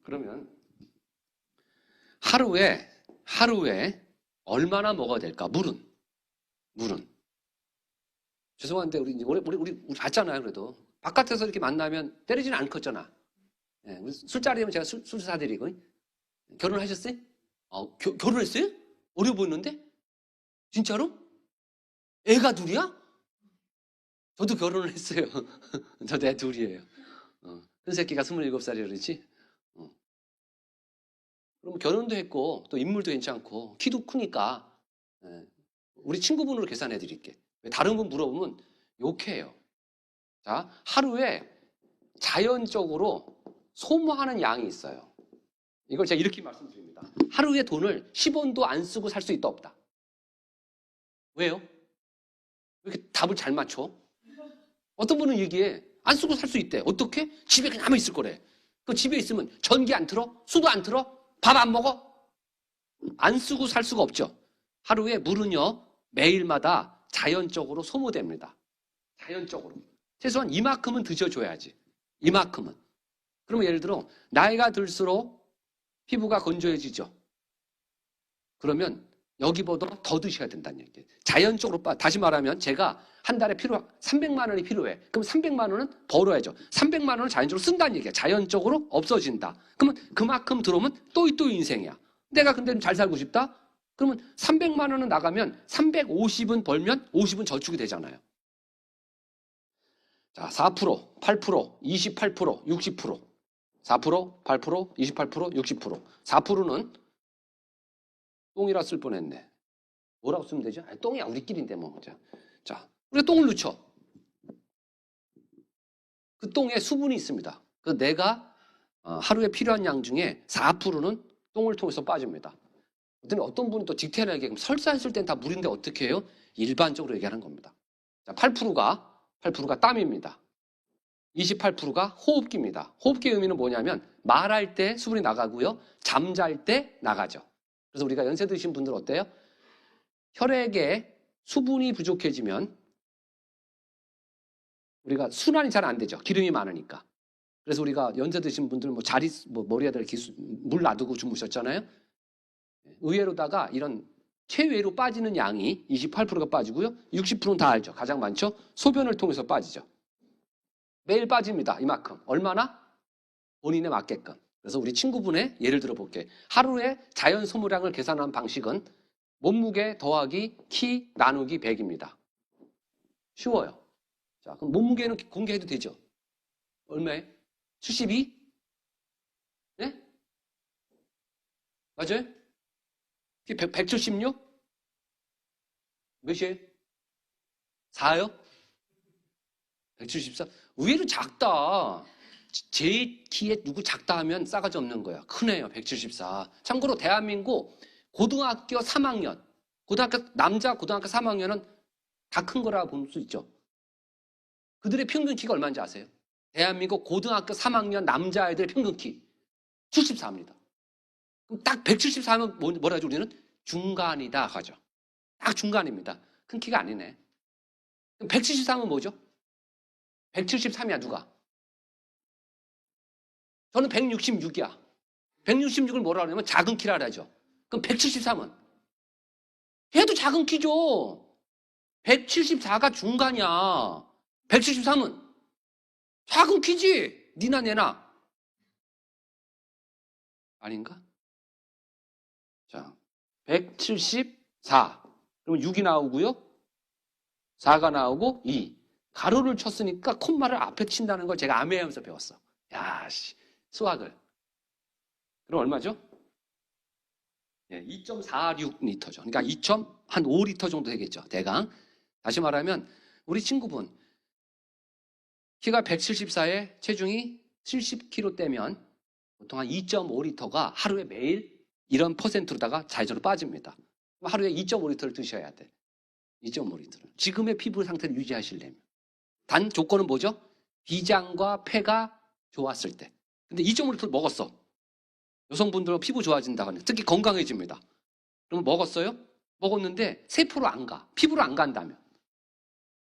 그러면 하루에 얼마나 먹어야 될까? 물은. 죄송한데 우리 봤잖아요. 그래도 바깥에서 이렇게 만나면 때리지는 않겠잖아. 예, 술자리면 제가 술 사드리고. 결혼하셨어요? 결혼했어요? 어려 보이는데? 진짜로? 애가 2이야? 저도 결혼을 했어요. 저도 애 2이에요. 큰 새끼가 27살이라 그러지. 그럼 결혼도 했고 또 인물도 괜찮고 키도 크니까 우리 친구분으로 계산해 드릴게. 다른 분 물어보면 욕해요. 자, 하루에 자연적으로 소모하는 양이 있어요. 이걸 제가 이렇게 말씀드립니다. 하루에 돈을 10원도 안 쓰고 살 수 있다 없다. 왜요? 왜 이렇게 답을 잘 맞춰? 어떤 분은 얘기해. 안 쓰고 살 수 있대. 어떻게? 집에 그냥 아무 있을 거래. 그 집에 있으면 전기 안 틀어? 수도 안 틀어? 밥 안 먹어? 안 쓰고 살 수가 없죠. 하루에 물은요, 매일마다 자연적으로 소모됩니다. 자연적으로. 최소한 이만큼은 드셔줘야지. 이만큼은. 그러면 예를 들어, 나이가 들수록 피부가 건조해지죠. 그러면 여기보다 더 드셔야 된다는 얘기예요. 자연적으로 다시 말하면 제가 한 달에 300만 원이 필요해. 그럼 300만 원은 벌어야죠. 300만 원을 자연적으로 쓴다는 얘기야. 자연적으로 없어진다. 그러면 그만큼 들어오면 또 인생이야. 내가 근데 좀 잘 살고 싶다? 그러면 300만 원은 나가면 350은 벌면 50은 저축이 되잖아요. 자, 4%, 8%, 28%, 60%. 4%, 8%, 28%, 60%. 4%는 똥이라 쓸 뻔했네. 뭐라고 쓰면 되죠? 똥이야, 우리끼리인데 뭐. 자, 우리가 똥을 넣죠. 그 똥에 수분이 있습니다. 그 내가 하루에 필요한 양 중에 4%는 똥을 통해서 빠집니다. 어떤 분은 또 디테일하게 설사했을 땐 다 물인데 어떻게 해요? 일반적으로 얘기하는 겁니다. 자, 8%가 땀입니다. 28%가 호흡기입니다. 호흡기의 의미는 뭐냐면 말할 때 수분이 나가고요. 잠잘 때 나가죠. 그래서 우리가 연세 드신 분들 어때요? 혈액에 수분이 부족해지면 우리가 순환이 잘 안 되죠. 기름이 많으니까. 그래서 우리가 연세 드신 분들 머리에다 이렇게 물 놔두고 주무셨잖아요. 의외로다가 이런 체외로 빠지는 양이 28%가 빠지고요. 60%는 다 알죠. 가장 많죠. 소변을 통해서 빠지죠. 매일 빠집니다. 이만큼. 얼마나? 본인에 맞게끔. 그래서 우리 친구분의 예를 들어 볼게. 하루에 자연 소모량을 계산한 방식은 몸무게 더하기 키 나누기 100입니다. 쉬워요. 자, 그럼 몸무게는 공개해도 되죠? 얼마에? 72? 네? 맞아요? 176? 몇이에요? 4요? 174? 의외로 작다. 제 키에 누구 작다 하면 싸가지 없는 거야. 크네요. 174. 참고로 대한민국 고등학교 3학년, 남자 고등학교 3학년은 다 큰 거라고 볼 수 있죠. 그들의 평균 키가 얼마인지 아세요? 대한민국 고등학교 3학년 남자애들의 평균 키 74입니다. 그럼 딱 174면 뭐라 하죠? 우리는 중간이다 하죠. 딱 중간입니다. 큰 키가 아니네. 그럼 173은 뭐죠? 173이야 누가? 저는 166이야. 166을 뭐라 하냐면 작은 키라 하죠. 그럼 173은? 얘도 작은 키죠. 174가 중간이야. 173은? 작은 키지. 니나 내나. 아닌가? 자, 174. 그러면 6이 나오고요. 4가 나오고 2. 가로를 쳤으니까 콤마를 앞에 친다는 걸 제가 암해하면서 배웠어. 야, 씨. 수학을. 그럼 얼마죠? 2.46리터죠. 그러니까 2.5리터 정도 되겠죠. 대강. 다시 말하면 우리 친구분 키가 174에 체중이 70kg 떼면 보통 한 2.5리터가 하루에 매일 이런 퍼센트로다가 자연적으로 빠집니다. 하루에 2.5리터를 드셔야 돼. 2.5리터를. 지금의 피부 상태를 유지하시려면. 단 조건은 뭐죠? 비장과 폐가 좋았을 때. 근데 2.5리터를 먹었어. 여성분들은 피부 좋아진다고 하는, 특히 건강해집니다. 그러면 먹었어요? 먹었는데 세포로 안 가. 피부로 안 간다면.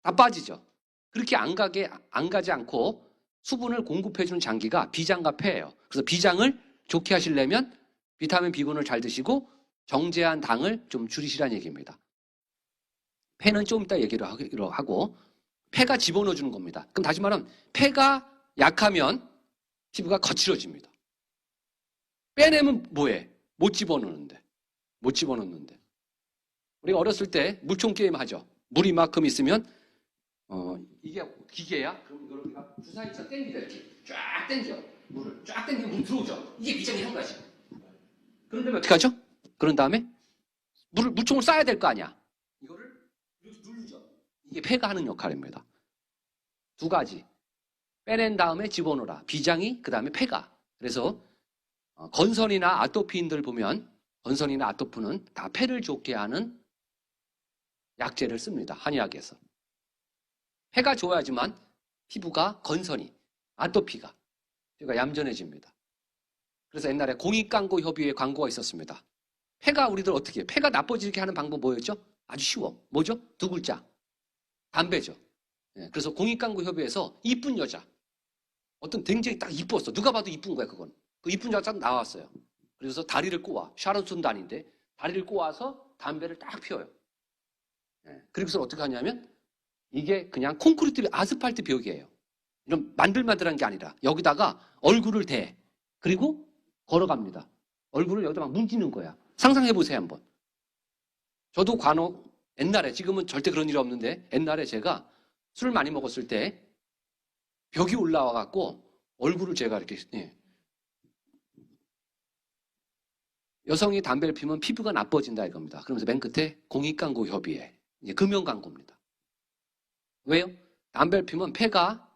다 빠지죠. 그렇게 안 가지 않고 수분을 공급해주는 장기가 비장과 폐예요. 그래서 비장을 좋게 하시려면 비타민 B군을 잘 드시고 정제한 당을 좀 줄이시라는 얘기입니다. 폐는 좀 이따 얘기를 하고, 폐가 집어넣어주는 겁니다. 그럼 다시 말하면 폐가 약하면 피부가 거칠어집니다. 빼내면 뭐해? 못 집어넣는데. 우리가 어렸을 때 물총 게임 하죠. 물이 이만큼 있으면 이게 기계야? 그럼 이걸 우리가 주사위처럼 당기자. 이렇게 쫙 당겨. 물을 쫙 당기면 물 들어오죠. 이게 비장의 효과지. 그런 다음에 어떻게 하죠? 그런 다음에 물총을 쏴야 될 거 아니야. 이거를 누르죠. 이게 폐가 하는 역할입니다. 두 가지. 빼낸 다음에 집어넣어라. 비장이, 그 다음에 폐가. 그래서 건선이나 아토피인들 보면 건선이나 아토피는 다 폐를 좋게 하는 약재를 씁니다. 한의학에서. 폐가 좋아야지만 피부가 건선이, 아토피가 얌전해집니다. 그래서 옛날에 공익광고협의회 광고가 있었습니다. 폐가 우리들 어떻게 해요? 폐가 나빠지게 하는 방법 뭐였죠? 아주 쉬워. 뭐죠? 두 글자. 담배죠. 그래서 공익광고협의회에서 이쁜 여자. 어떤 굉장히 딱 이뻤어. 누가 봐도 이쁜 거야, 그건. 그 이쁜 여자가 나왔어요. 그래서 다리를 꼬아. 샤론슨 단인데 다리를 꼬아서 담배를 딱 피워요. 그리고서 어떻게 하냐면 이게 그냥 콘크리트, 아스팔트 벽이에요. 이런 만들만들한 게 아니라 여기다가 얼굴을 대. 그리고 걸어갑니다. 얼굴을 여기다 막 문지는 거야. 상상해보세요, 한번. 저도 간혹 옛날에, 지금은 절대 그런 일이 없는데 옛날에 제가 술을 많이 먹었을 때 벽이 올라와갖고 얼굴을 제가 이렇게 여성이 담배를 피우면 피부가 나빠진다 이겁니다. 그러면서 맨 끝에 공익광고협의회, 금연광고입니다. 왜요? 담배를 피우면 폐가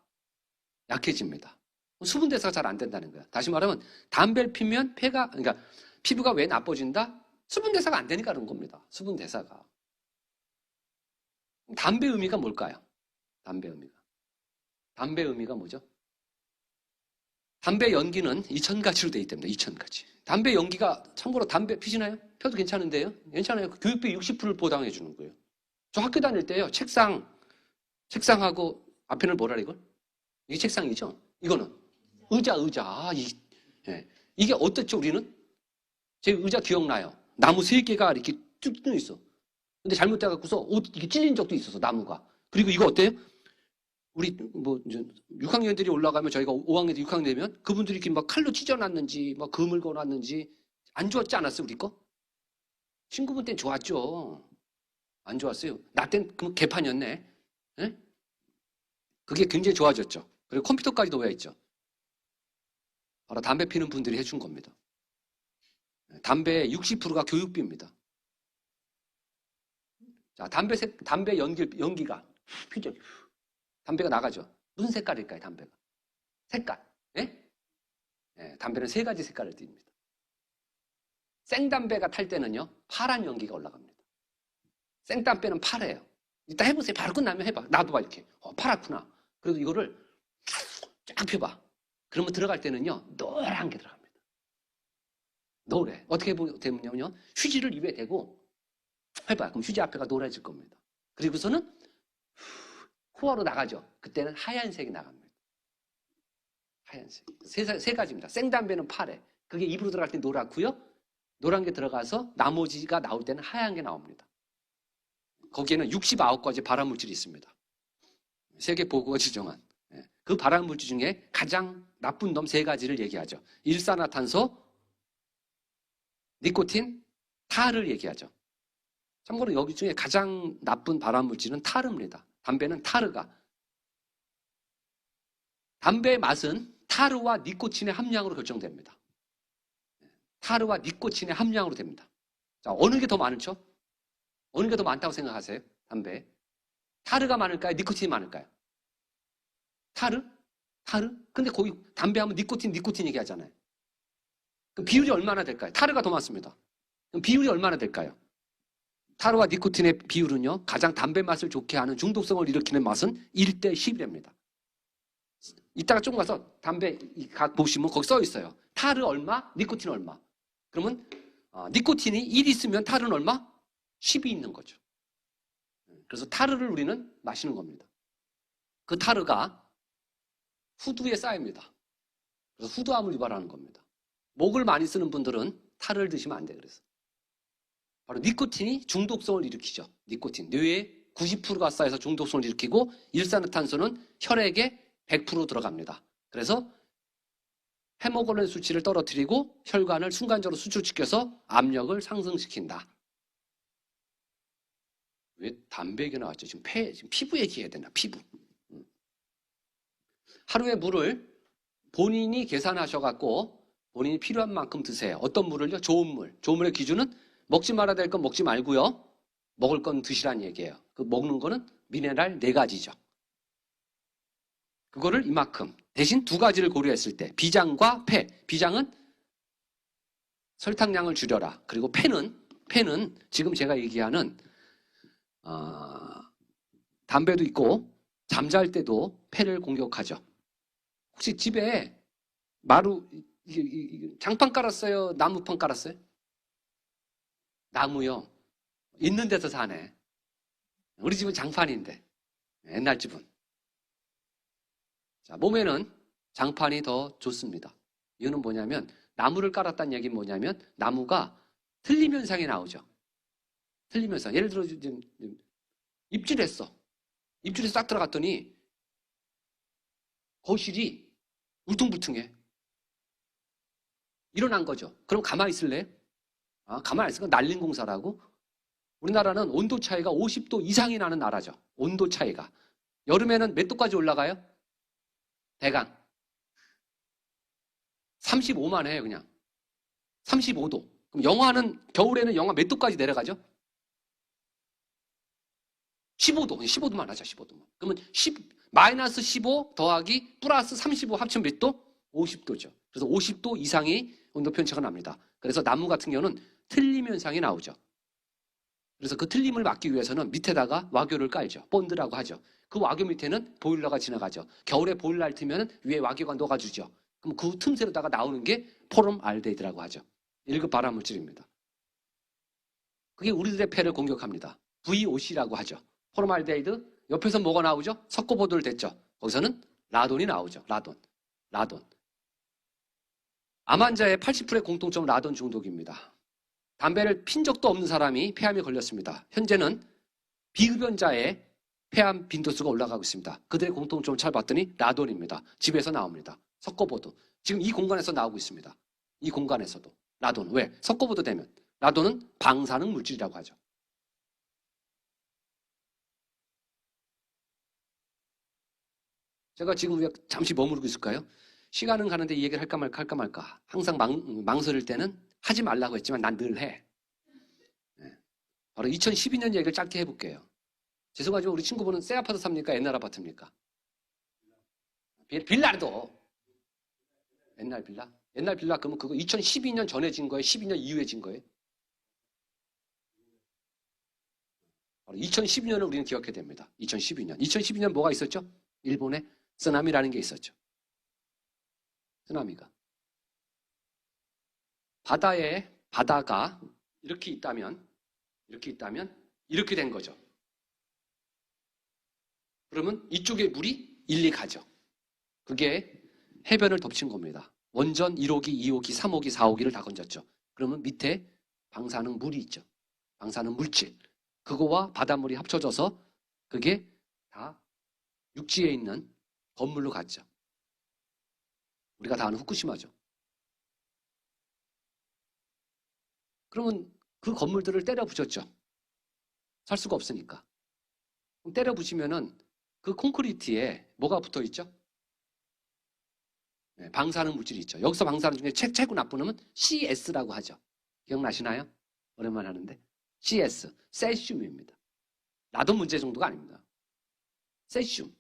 약해집니다. 수분 대사가 잘 안 된다는 거야. 다시 말하면 담배를 피우면 그러니까 피부가 왜 나빠진다? 수분 대사가 안 되니까 그런 겁니다. 수분 대사가. 담배 의미가 뭘까요? 담배 의미가 뭐죠? 담배 연기는 2000가지로 돼 있답니다. 2000가지. 담배 연기가, 참고로 담배 피시나요? 펴도 괜찮은데요? 괜찮아요. 교육비 60%를 보장해 주는 거예요. 저 학교 다닐 때요. 책상하고 앞에는 뭐라 이걸? 이게 책상이죠? 이거는 의자. 이게 어떻죠, 우리는? 제 의자 기억나요. 나무 3개가 이렇게 쭉 뜯어 있어. 근데 잘못돼갖고서 옷 이렇게 찔린 적도 있어서, 나무가. 그리고 이거 어때요? 우리 이제 6학년들이 올라가면, 저희가 5학년, 6학년 되면 그분들이 이렇게 막 칼로 찢어놨는지 막 금을 걸어놨는지 안 좋았지 않았어요, 우리 거? 친구분 땐 좋았죠. 안 좋았어요. 나 땐 그 개판이었네. 네? 그게 굉장히 좋아졌죠. 그리고 컴퓨터까지 놓여 있죠. 바로 담배 피는 분들이 해준 겁니다. 담배의 60%가 교육비입니다. 자, 담배 연기가 피죠. 담배가 나가죠. 무슨 색깔일까요, 담배가? 색깔. 담배는 3가지 색깔을 띱니다. 생담배가 탈 때는요, 파란 연기가 올라갑니다. 생담배는 파래요. 이따 해보세요. 바로 끝나면 해봐. 나도 봐, 이렇게. 파랗구나. 그래도 이거를 쫙 펴봐. 그러면 들어갈 때는요, 노란 게 들어갑니다. 노래. 어떻게 되면요, 휴지를 입에 대고 해봐. 그럼 휴지 앞에가 노래질 겁니다. 그리고서는 코어로 나가죠. 그때는 하얀색이 나갑니다. 하얀색. 세 가지입니다. 생담배는 파래. 그게 입으로 들어갈 때 노랗고요. 노란 게 들어가서 나머지가 나올 때는 하얀 게 나옵니다. 거기에는 69가지 발암물질이 있습니다. 세계보건가 지정한. 그 발암물질 중에 가장 나쁜 놈 3가지를 얘기하죠. 일산화탄소, 니코틴, 타르를 얘기하죠. 참고로 여기 중에 가장 나쁜 발암물질은 타르입니다. 담배는 타르가. 담배의 맛은 타르와 니코틴의 함량으로 결정됩니다. 타르와 니코틴의 함량으로 됩니다. 자, 어느 게 더 많죠? 어느 게 더 많다고 생각하세요? 담배. 타르가 많을까요? 니코틴이 많을까요? 타르? 타르? 근데 거기 담배 하면 니코틴 얘기하잖아요. 그럼 비율이 얼마나 될까요? 타르가 더 많습니다. 그럼 비율이 얼마나 될까요? 타르와 니코틴의 비율은요, 가장 담배 맛을 좋게 하는 중독성을 일으키는 맛은 1대 11입니다. 이따가 조금 가서 담배 각 보시면 거기 써 있어요. 타르 얼마, 니코틴 얼마. 그러면 니코틴이 1 있으면 타르는 얼마? 10이 있는 거죠. 그래서 타르를 우리는 마시는 겁니다. 그 타르가 후두에 쌓입니다. 그래서 후두암을 유발하는 겁니다. 목을 많이 쓰는 분들은 타르를 드시면 안 돼요. 그래서 바로 니코틴이 중독성을 일으키죠. 니코틴. 뇌에 90%가 쌓여서 중독성을 일으키고 일산화탄소는 혈액에 100% 들어갑니다. 그래서 헤모글로빈 수치를 떨어뜨리고 혈관을 순간적으로 수축시켜서 압력을 상승시킨다. 왜 담배 얘기 나왔죠? 지금 피부 얘기해야 되나? 피부. 하루에 물을 본인이 계산하셔갖고 본인이 필요한 만큼 드세요. 어떤 물을요? 좋은 물. 좋은 물의 기준은 먹지 말아야 될 건 먹지 말고요. 먹을 건 드시라는 얘기예요. 그 먹는 거는 미네랄 4가지죠. 그거를 이만큼. 대신 2가지를 고려했을 때 비장과 폐. 비장은 설탕량을 줄여라. 그리고 폐는 지금 제가 얘기하는 담배도 있고 잠잘 때도 폐를 공격하죠. 혹시 집에 마루 장판 깔았어요? 나무판 깔았어요? 나무요. 있는 데서 사네. 우리 집은 장판인데. 옛날 집은. 자, 몸에는 장판이 더 좋습니다. 이유는 뭐냐면 나무를 깔았다는 얘기는 뭐냐면 나무가 틀림 현상이 나오죠. 틀림 현상. 예를 들어 입질했어. 입질해서 딱 들어갔더니 거실이 울퉁불퉁해. 일어난 거죠. 그럼 가만히 있을래? 가만히 있으면 난림 공사라고? 우리나라는 온도 차이가 50도 이상이 나는 나라죠. 온도 차이가. 여름에는 몇 도까지 올라가요? 대강 35만 해요. 그냥 35도. 그럼 겨울에는 영하 몇 도까지 내려가죠? 15도. 15도만 하자. 15도만. 그러면 마이너스 15 더하기 플러스 35 합치면 몇 도? 50도죠. 그래서 50도 이상의 온도 편차가 납니다. 그래서 나무 같은 경우는 틀림 현상이 나오죠. 그래서 그 틀림을 막기 위해서는 밑에다가 와교를 깔죠. 본드라고 하죠. 그 와교 밑에는 보일러가 지나가죠. 겨울에 보일러를 틀면 위에 와교가 녹아주죠. 그럼 그 틈새로다가 나오는 게 포름알데히드라고 하죠. 1급 발암물질입니다. 그게 우리들의 폐를 공격합니다. VOC라고 하죠. 포름알데히드 옆에서 뭐가 나오죠? 석고보드를 댔죠. 거기서는 라돈이 나오죠. 라돈. 암 환자의 80%의 공통점은 라돈 중독입니다. 담배를 핀 적도 없는 사람이 폐암에 걸렸습니다. 현재는 비흡연자의 폐암 빈도수가 올라가고 있습니다. 그들의 공통점을 찾아봤더니 라돈입니다. 집에서 나옵니다. 석고보드. 지금 이 공간에서 나오고 있습니다. 이 공간에서도. 라돈. 왜? 석고보드 되면. 라돈은 방사능 물질이라고 하죠. 제가 지금 왜 잠시 머무르고 있을까요? 시간은 가는데 이 얘기를 할까 말까. 항상 망설일 때는 하지 말라고 했지만 난 늘 해. 바로 2012년 얘기를 짧게 해볼게요. 죄송하지만 우리 친구분은 새 아파트 삽니까? 옛날 아파트입니까? 빌라도. 옛날 빌라? 옛날 빌라 그러면 그거 2012년 전에 진 거예요? 12년 이후에 진 거예요? 바로 2012년을 우리는 기억해야 됩니다. 2012년. 2012년 뭐가 있었죠? 일본에 쓰나미라는 게 있었죠. 쓰나미가. 바다가 이렇게 있다면 이렇게 된 거죠. 그러면 이쪽에 물이 일리 가죠. 그게 해변을 덮친 겁니다. 원전 1호기, 2호기, 3호기, 4호기를 다 건졌죠. 그러면 밑에 방사능 물이 있죠. 방사능 물질. 그거와 바닷물이 합쳐져서 그게 다 육지에 있는 건물로 갔죠. 우리가 다 아는 후쿠시마죠. 그러면 그 건물들을 때려 부셨죠. 살 수가 없으니까. 그럼 때려 부시면은 그 콘크리트에 뭐가 붙어 있죠? 네, 방사능 물질이 있죠. 여기서 방사능 중에 최고 나쁜 놈은 CS라고 하죠. 기억나시나요? 오랜만에 하는데. CS, 세슘입니다. 라돈 문제 정도가 아닙니다. 세슘,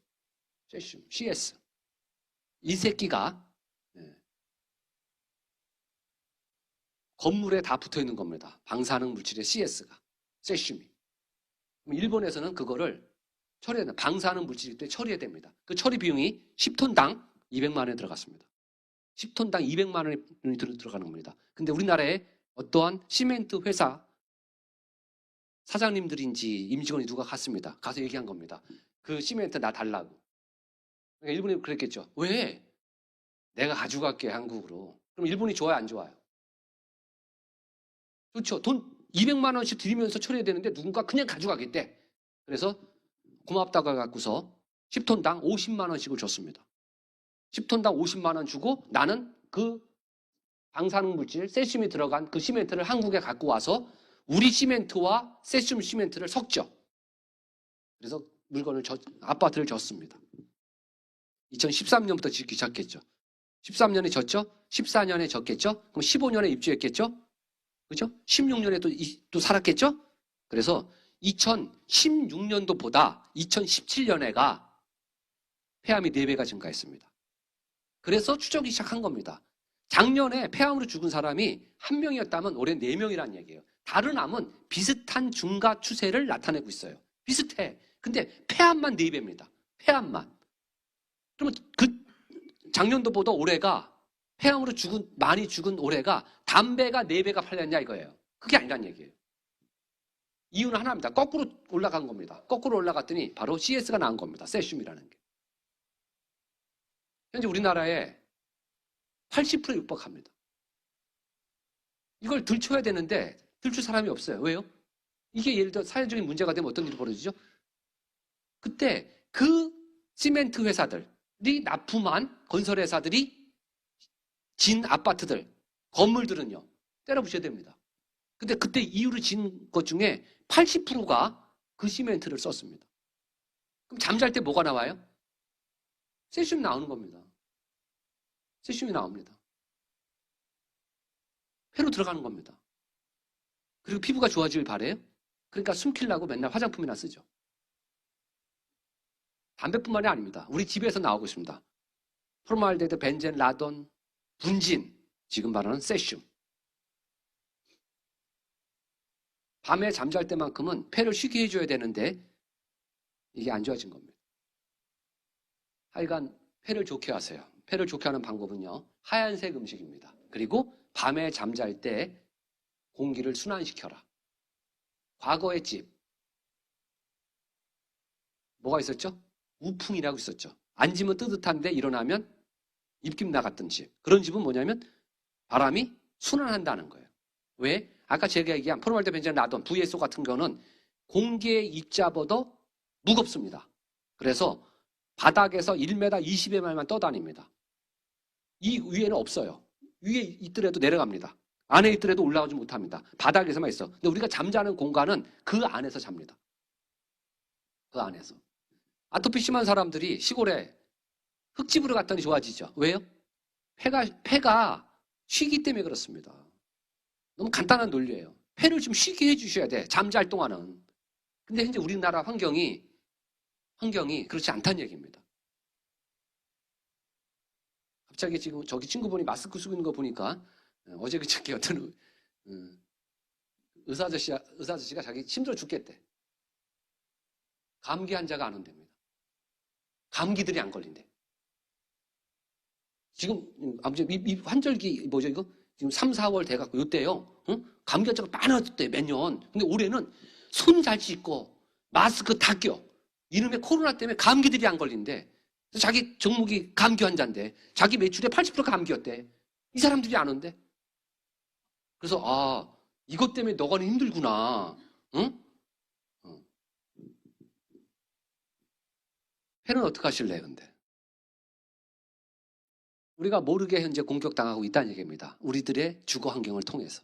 CS. 이 새끼가 건물에 다 붙어 있는 겁니다. 방사능 물질의 CS가, 세슘이. 일본에서는 그거를 처리해야 됩니다. 방사능 물질이기 때문에 처리해야 됩니다. 그 처리 비용이 10톤당 200만 원에 들어갔습니다. 10톤당 200만 원이 들어가는 겁니다. 근데 우리나라에 어떠한 시멘트 회사 사장님들인지 임직원이 누가 갔습니다. 가서 얘기한 겁니다. 그 시멘트 나 달라고. 그러니까 일본이 그랬겠죠. 왜? 내가 가져갈게, 한국으로. 그럼 일본이 좋아요, 안 좋아요? 좋죠. 돈 200만 원씩 들이면서 처리해야 되는데 누군가 그냥 가져가겠대. 그래서 고맙다고 해갖고서 10톤당 50만 원씩을 줬습니다. 10톤당 50만 원 주고 나는 그 방사능 물질, 세슘이 들어간 그 시멘트를 한국에 갖고 와서 우리 시멘트와 세슘 시멘트를 섞죠. 그래서 물건을 아파트를 졌습니다. 2013년부터 짓기 시작했죠. 13년에 졌죠? 14년에 졌겠죠? 그럼 15년에 입주했겠죠? 그죠? 16년에 또 살았겠죠? 그래서 2016년도보다 2017년에가 폐암이 4배가 증가했습니다. 그래서 추적이 시작한 겁니다. 작년에 폐암으로 죽은 사람이 1명이었다면 올해 4명이라는 얘기예요. 다른 암은 비슷한 증가 추세를 나타내고 있어요. 비슷해. 근데 폐암만 4배입니다. 폐암만. 그러면 그 작년도보다 올해가 폐암으로 많이 죽은 올해가 담배가 4배가 팔렸냐 이거예요. 그게 아니란 얘기예요. 이유는 하나입니다. 거꾸로 올라간 겁니다. 거꾸로 올라갔더니 바로 CS가 나온 겁니다. 세슘이라는 게. 현재 우리나라에 80% 육박합니다. 이걸 들춰야 되는데 들출 사람이 없어요. 왜요? 이게 예를 들어 사회적인 문제가 되면 어떤 일이 벌어지죠? 그때 그 시멘트 회사들이 납품한 건설 회사들이 진 아파트들, 건물들은요, 때려부셔야 됩니다. 근데 그때 이유로 진 것 중에 80%가 그 시멘트를 썼습니다. 그럼 잠잘 때 뭐가 나와요? 세슘이 나오는 겁니다. 세슘이 나옵니다. 폐로 들어가는 겁니다. 그리고 피부가 좋아지길 바래요? 그러니까 숨기려고 맨날 화장품이나 쓰죠. 담배뿐만이 아닙니다. 우리 집에서 나오고 있습니다. 포르말데히드, 벤젠, 라돈, 분진, 지금 말하는 세슘. 밤에 잠잘 때만큼은 폐를 쉬게 해줘야 되는데 이게 안 좋아진 겁니다. 하여간 폐를 좋게 하세요. 폐를 좋게 하는 방법은요, 하얀색 음식입니다. 그리고 밤에 잠잘 때 공기를 순환시켜라. 과거의 집 뭐가 있었죠? 우풍이라고 있었죠. 앉으면 뜨뜻한데 일어나면 입김 나갔던 집. 그런 집은 뭐냐면 바람이 순환한다는 거예요. 왜? 아까 제가 얘기한 포르말데히드, 벤젠, 라돈, VSO 같은 경우는 공기의 입자보다 무겁습니다. 그래서 바닥에서 1m 20m만 떠다닙니다. 이 위에는 없어요. 위에 있더라도 내려갑니다. 안에 있더라도 올라오지 못합니다. 바닥에서만 있어. 근데 우리가 잠자는 공간은 그 안에서 잡니다. 그 안에서. 아토피 심한 사람들이 시골에 흙집으로 갔더니 좋아지죠. 왜요? 폐가 쉬기 때문에 그렇습니다. 너무 간단한 논리예요. 폐를 좀 쉬게 해주셔야 돼. 잠잘 동안은. 근데 현재 우리나라 환경이 그렇지 않다는 얘기입니다. 갑자기 지금 저기 친구분이 마스크 쓰고 있는 거 보니까 어제 그저께 어떤 의사 아저씨가 자기 힘들어 죽겠대. 감기 환자가 안 온답니다. 감기들이 안 걸린대. 지금 아무튼 이 환절기 뭐죠 이거? 지금 3, 4월 돼갖고 요때요. 응? 감기 환자가 많았대 매년. 근데 올해는 손 잘 씻고 마스크 다 껴. 이놈의 코로나 때문에 감기들이 안 걸린대. 자기 종목이 감기 환자인데 자기 매출의 80%가 감기였대. 이 사람들이 안 온대. 그래서 이것 때문에 너가는 힘들구나. 응? 폐는 어떻게 하실래 근데? 우리가 모르게 현재 공격당하고 있다는 얘기입니다. 우리들의 주거 환경을 통해서.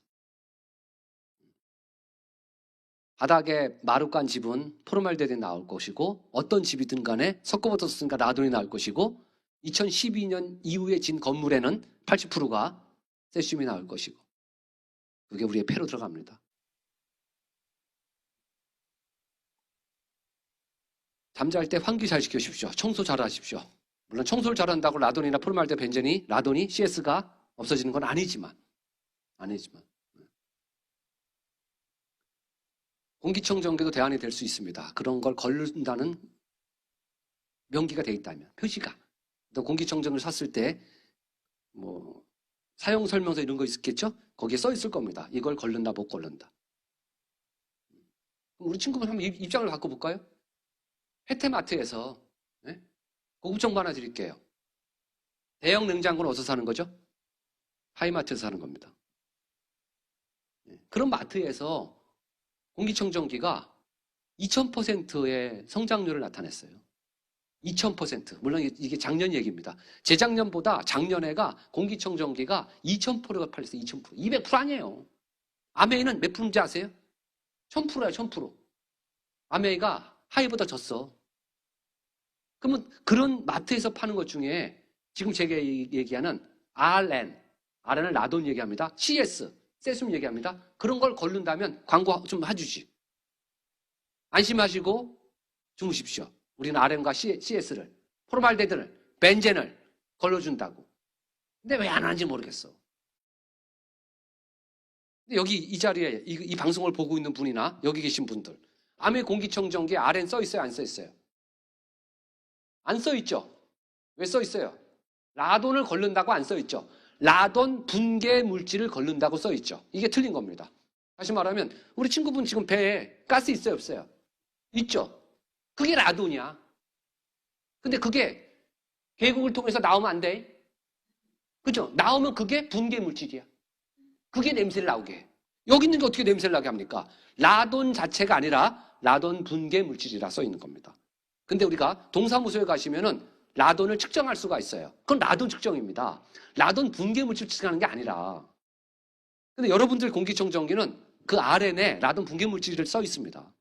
바닥에 마룻간 집은 포르말데히드가 나올 것이고 어떤 집이든 간에 섞어붙었으니까 라돈이 나올 것이고 2012년 이후에 진 건물에는 80%가 세슘이 나올 것이고 그게 우리의 폐로 들어갑니다. 잠잘 때 환기 잘 시켜주십시오. 청소 잘 하십시오. 물론 청소를 잘한다고 라돈이나 포르말데 벤젠이, 라돈이, CS가 없어지는 건 아니지만. 공기청정기도 대안이 될 수 있습니다. 그런 걸 걸른다는 명기가 돼 있다면, 표시가. 또 공기청정기를 샀을 때 뭐 사용 설명서 이런 거 있겠죠? 거기에 써 있을 겁니다. 이걸 걸른다, 못 걸른다. 우리 친구분 한번 입장을 바꿔볼까요? 해태마트에서, 네? 고급 정보 하나 드릴게요. 대형 냉장고는 어디서 사는 거죠? 하이마트에서 사는 겁니다. 그런 마트에서 공기청정기가 2000%의 성장률을 나타냈어요. 2000%. 물론 이게 작년 얘기입니다. 재작년보다 작년에가 공기청정기가 2000%가 팔렸어요. 2000%. 200% 아니에요. 아메이는 몇 프로인지 아세요? 1000%예요. 1000%. 아메이가 하이보다 졌어. 그러면 그런 마트에서 파는 것 중에 지금 제가 얘기하는 RN을 라돈 얘기합니다. CS, 세슘 얘기합니다. 그런 걸 걸른다면 광고 좀 해주지. 안심하시고 주무십시오. 우리는 RN과 CS를, 포르말데드를, 벤젠을 걸러준다고. 근데 왜 안 하는지 모르겠어. 근데 여기 이 자리에 이 방송을 보고 있는 분이나 여기 계신 분들, 아메 공기청정기에 RN 써 있어요? 안 써 있어요? 안 써 있죠? 왜 써 있어요? 라돈을 걸른다고 안 써 있죠? 라돈 분계 물질을 걸른다고 써 있죠. 이게 틀린 겁니다. 다시 말하면 우리 친구분 지금 배에 가스 있어요? 없어요? 있죠? 그게 라돈이야. 근데 그게 계곡을 통해서 나오면 안 돼. 그죠? 나오면 그게 분계 물질이야. 그게 냄새를 나오게 해. 여기 있는 게 어떻게 냄새를 나게 합니까? 라돈 자체가 아니라 라돈 분계 물질이라 써 있는 겁니다. 근데 우리가 동사무소에 가시면은 라돈을 측정할 수가 있어요. 그건 라돈 측정입니다. 라돈 분계 물질 측정하는 게 아니라. 근데 여러분들 공기청정기는 그 RN에 라돈 분계 물질을 써 있습니다.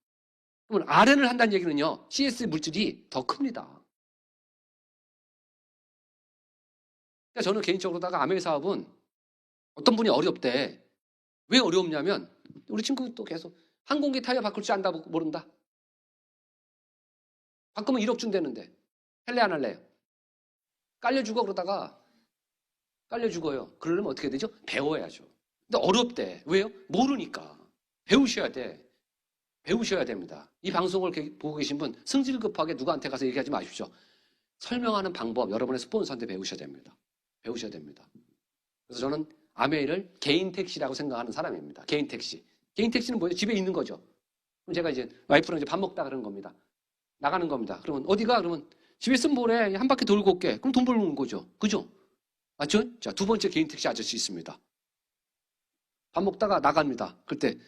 그러면 RN을 한다는 얘기는요, CS 물질이 더 큽니다. 그러니까 저는 개인적으로다가 아메 사업은 어떤 분이 어렵대. 왜 어려웠냐면 우리 친구도 계속 항공기 타이어 바꿀 줄 안다 모른다. 바꾸면 1억 준다는데 할래 안 할래요? 깔려 죽어 그러다가 깔려 죽어요. 그러려면 어떻게 되죠? 배워야죠. 근데 어렵대. 왜요? 모르니까. 배우셔야 돼. 배우셔야 됩니다. 이 방송을 보고 계신 분 승질급하게 누구한테 가서 얘기하지 마십시오. 설명하는 방법 여러분의 스폰서한테 배우셔야 됩니다. 배우셔야 됩니다. 그래서 저는 아메이를 개인 택시라고 생각하는 사람입니다. 개인 택시. 개인 택시는 뭐예요? 집에 있는 거죠. 그럼 제가 이제 와이프랑 이제 밥 먹다 그러는 겁니다. 나가는 겁니다. 그러면 어디가? 그러면 집에 있으면 뭐래? 한 바퀴 돌고 올게. 그럼 돈 벌는 거죠. 그죠? 맞죠? 자, 두 번째 개인 택시 아저씨 있습니다. 밥 먹다가 나갑니다. 그때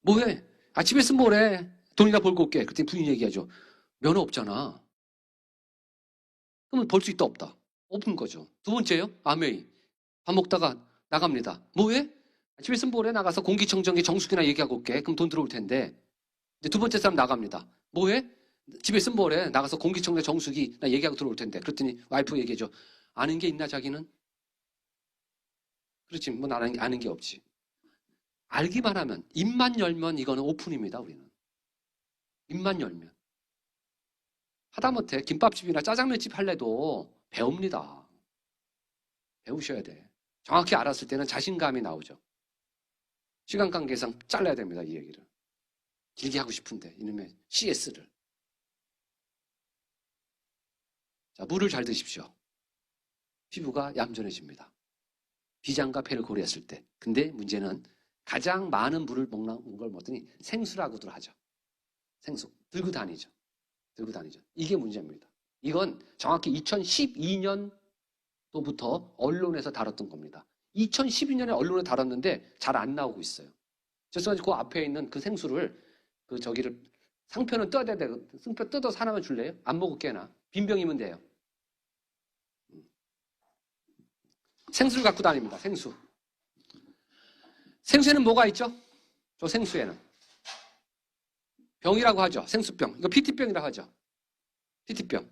뭐해? 아, 집에 있으면 뭐래? 돈이나 벌고 올게. 그때 부인이 얘기하죠. 면허 없잖아. 그러면 벌 수 있다 없다? 없는 거죠. 두 번째요. 아메이. 밥 먹다가 나갑니다. 뭐해? 집에 있으면 뭐래? 나가서 공기청정기 정수기나 얘기하고 올게. 그럼 돈 들어올 텐데. 이제 두 번째 사람 나갑니다. 뭐해? 집에 있으면 뭐래? 나가서 공기청정 정수기나 얘기하고 들어올 텐데. 그랬더니 와이프 얘기해줘. 아는 게 있나 자기는? 그렇지. 뭐 아는 게 없지. 알기만 하면, 입만 열면 이거는 오픈입니다. 우리는. 입만 열면. 하다못해 김밥집이나 짜장면집 할래도 배웁니다. 배우셔야 돼. 정확히 알았을 때는 자신감이 나오죠. 시간 관계상 잘라야 됩니다. 이 얘기를. 길게 하고 싶은데 이놈의 CS를. 자, 물을 잘 드십시오. 피부가 얌전해집니다. 비장과 폐를 고려했을 때. 근데 문제는 가장 많은 물을 먹는 걸 뭐더니 생수라고들 하죠. 생수. 들고 다니죠. 들고 다니죠. 이게 문제입니다. 이건 정확히 2012년도부터 언론에서 다뤘던 겁니다. 2012년에 언론에 다뤘는데 잘 안 나오고 있어요. 죄송한데 그 앞에 있는 그 생수를 저기를 상표는 뜯어야 돼. 상표 뜯어서 하나만 줄래요? 안 먹을 게나. 빈병이면 돼요. 생수를 갖고 다닙니다. 생수. 생수에는 뭐가 있죠? 저 생수에는. 병이라고 하죠. 생수병. 이거 PT병이라고 하죠. PT병.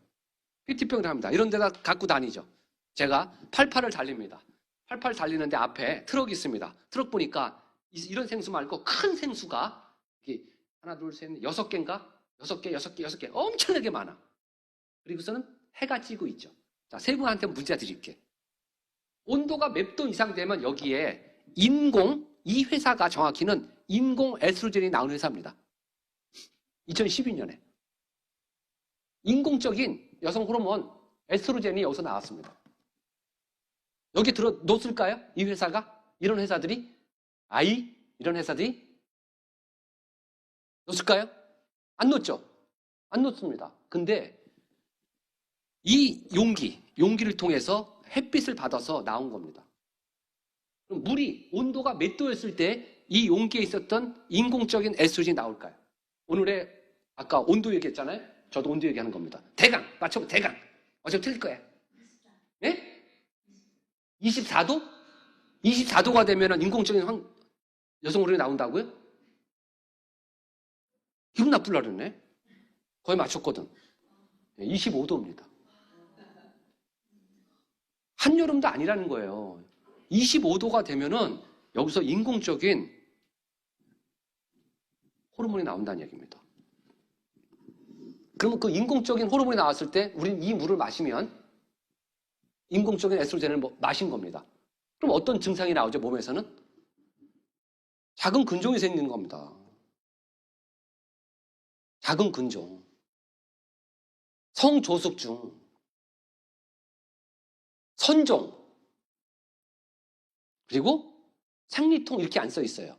PT병이라고 합니다. 이런 데다 갖고 다니죠. 제가 88을 달립니다. 88 달리는데 앞에 트럭이 있습니다. 트럭 보니까 이런 생수 말고 큰 생수가 하나, 둘, 셋, 6개인가? 여섯 개 엄청나게 많아. 그리고서는 해가 찌고 있죠. 자, 세 분한테 문제 드릴게. 온도가 몇 도 이상 되면 여기에 이 회사가 정확히는 인공 에스트로겐이 나오는 회사입니다. 2012년에. 인공적인 여성 호르몬 에스트로겐이 여기서 나왔습니다. 여기 들어 놓을까요? 이 회사가? 이런 회사들이? 이런 회사들이? 놓을까요? 안 놓죠? 안 놓습니다. 근데 이 용기를 통해서 햇빛을 받아서 나온 겁니다. 그럼 물이 온도가 몇 도였을 때 이 용기에 있었던 인공적인 에스트로겐이 나올까요? 오늘의 아까 온도 얘기했잖아요. 저도 온도 얘기하는 겁니다. 대강 맞춰봐. 대강. 어차피 틀릴 거야. 예? 24도? 24도가 되면 인공적인 여성 호르몬이 나온다고요? 기분 나쁠라 그랬네. 거의 맞췄거든. 25도입니다. 한여름도 아니라는 거예요. 25도가 되면은 여기서 인공적인 호르몬이 나온다는 얘기입니다. 그러면 그 인공적인 호르몬이 나왔을 때 우리는 이 물을 마시면 인공적인 에스트로겐을 마신 겁니다. 그럼 어떤 증상이 나오죠? 몸에서는? 작은 근종이 생기는 겁니다. 작은 근종. 성조숙증. 선종. 그리고 생리통 이렇게 안 써 있어요.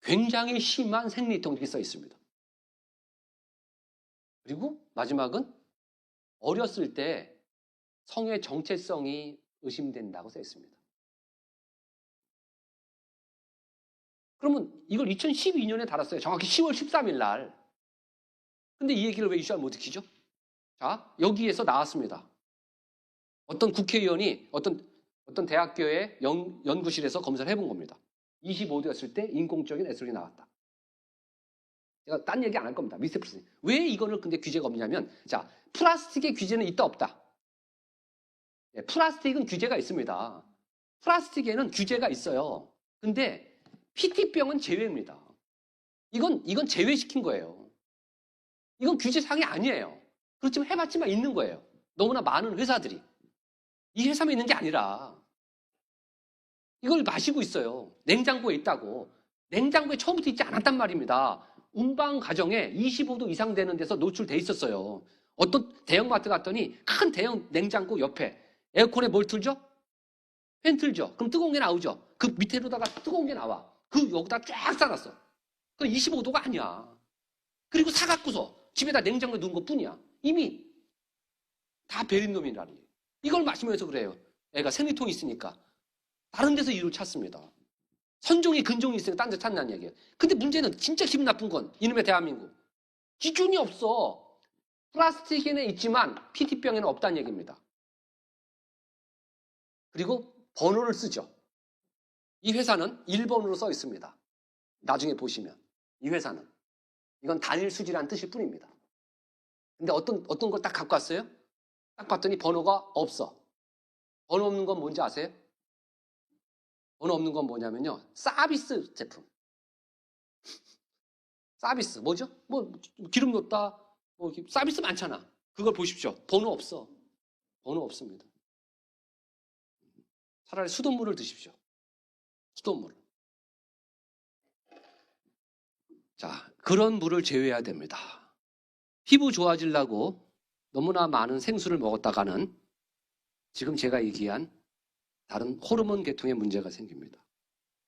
굉장히 심한 생리통 이렇게 써 있습니다. 그리고 마지막은 어렸을 때 성의 정체성이 의심된다고 써 있습니다. 그러면 이걸 2012년에 달았어요. 정확히 10월 13일 날. 근데 이 얘기를 왜 이슈화 못 지키죠? 자, 여기에서 나왔습니다. 어떤 국회의원이 어떤 대학교의 연구실에서 검사를 해본 겁니다. 25도였을 때 인공적인 에스트로겐이 나왔다. 제가 딴 얘기 안 할 겁니다. 미스터 플라스틱. 왜 이거를 근데 규제가 없냐면, 자, 플라스틱의 규제는 있다 없다. 네, 플라스틱은 규제가 있습니다. 플라스틱에는 규제가 있어요. 근데 PT병은 제외입니다. 이건 제외시킨 거예요. 이건 규제 사항이 아니에요. 그렇지만 해봤지만 있는 거예요. 너무나 많은 회사들이. 이 회사만 있는 게 아니라 이걸 마시고 있어요. 냉장고에 있다고. 냉장고에 처음부터 있지 않았단 말입니다. 운방 가정에 25도 이상 되는 데서 노출돼 있었어요. 어떤 대형마트 갔더니 큰 대형 냉장고 옆에 에어컨에 뭘 틀죠? 팬 틀죠. 그럼 뜨거운 게 나오죠. 그 밑에로다가 뜨거운 게 나와. 여기다 쫙 싸놨어. 그 25도가 아니야. 그리고 사갖고서 집에다 냉장고에 넣은 것 뿐이야. 이미 다 베린 놈이라니. 이걸 마시면서 그래요. 애가 생리통이 있으니까. 다른 데서 이유를 찾습니다. 선종이 근종이 있으니까 딴 데 찾는다는 얘기예요. 근데 문제는 진짜 기분 나쁜 건 이놈의 대한민국. 기준이 없어. 플라스틱에는 있지만 PT병에는 없다는 얘기입니다. 그리고 번호를 쓰죠. 이 회사는 1번으로 써 있습니다. 나중에 보시면. 이 회사는. 이건 단일 수지라는 뜻일 뿐입니다. 근데 어떤 걸 딱 갖고 왔어요? 딱 봤더니 번호가 없어. 번호 없는 건 뭔지 아세요? 번호 없는 건 뭐냐면요. 서비스 제품. 서비스. 뭐죠? 뭐, 기름 넣었다. 뭐, 서비스 많잖아. 그걸 보십시오. 번호 없어. 번호 없습니다. 차라리 수돗물을 드십시오. 수돗물. 자, 그런 물을 제외해야 됩니다. 피부 좋아지려고 너무나 많은 생수를 먹었다가는 지금 제가 얘기한 다른 호르몬 계통의 문제가 생깁니다.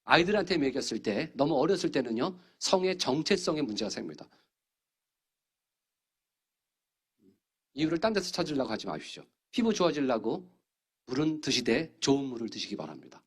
아이들한테 먹였을 때 너무 어렸을 때는요. 성의 정체성의 문제가 생깁니다. 이유를 딴 데서 찾으려고 하지 마십시오. 피부 좋아지려고 물은 드시되 좋은 물을 드시기 바랍니다.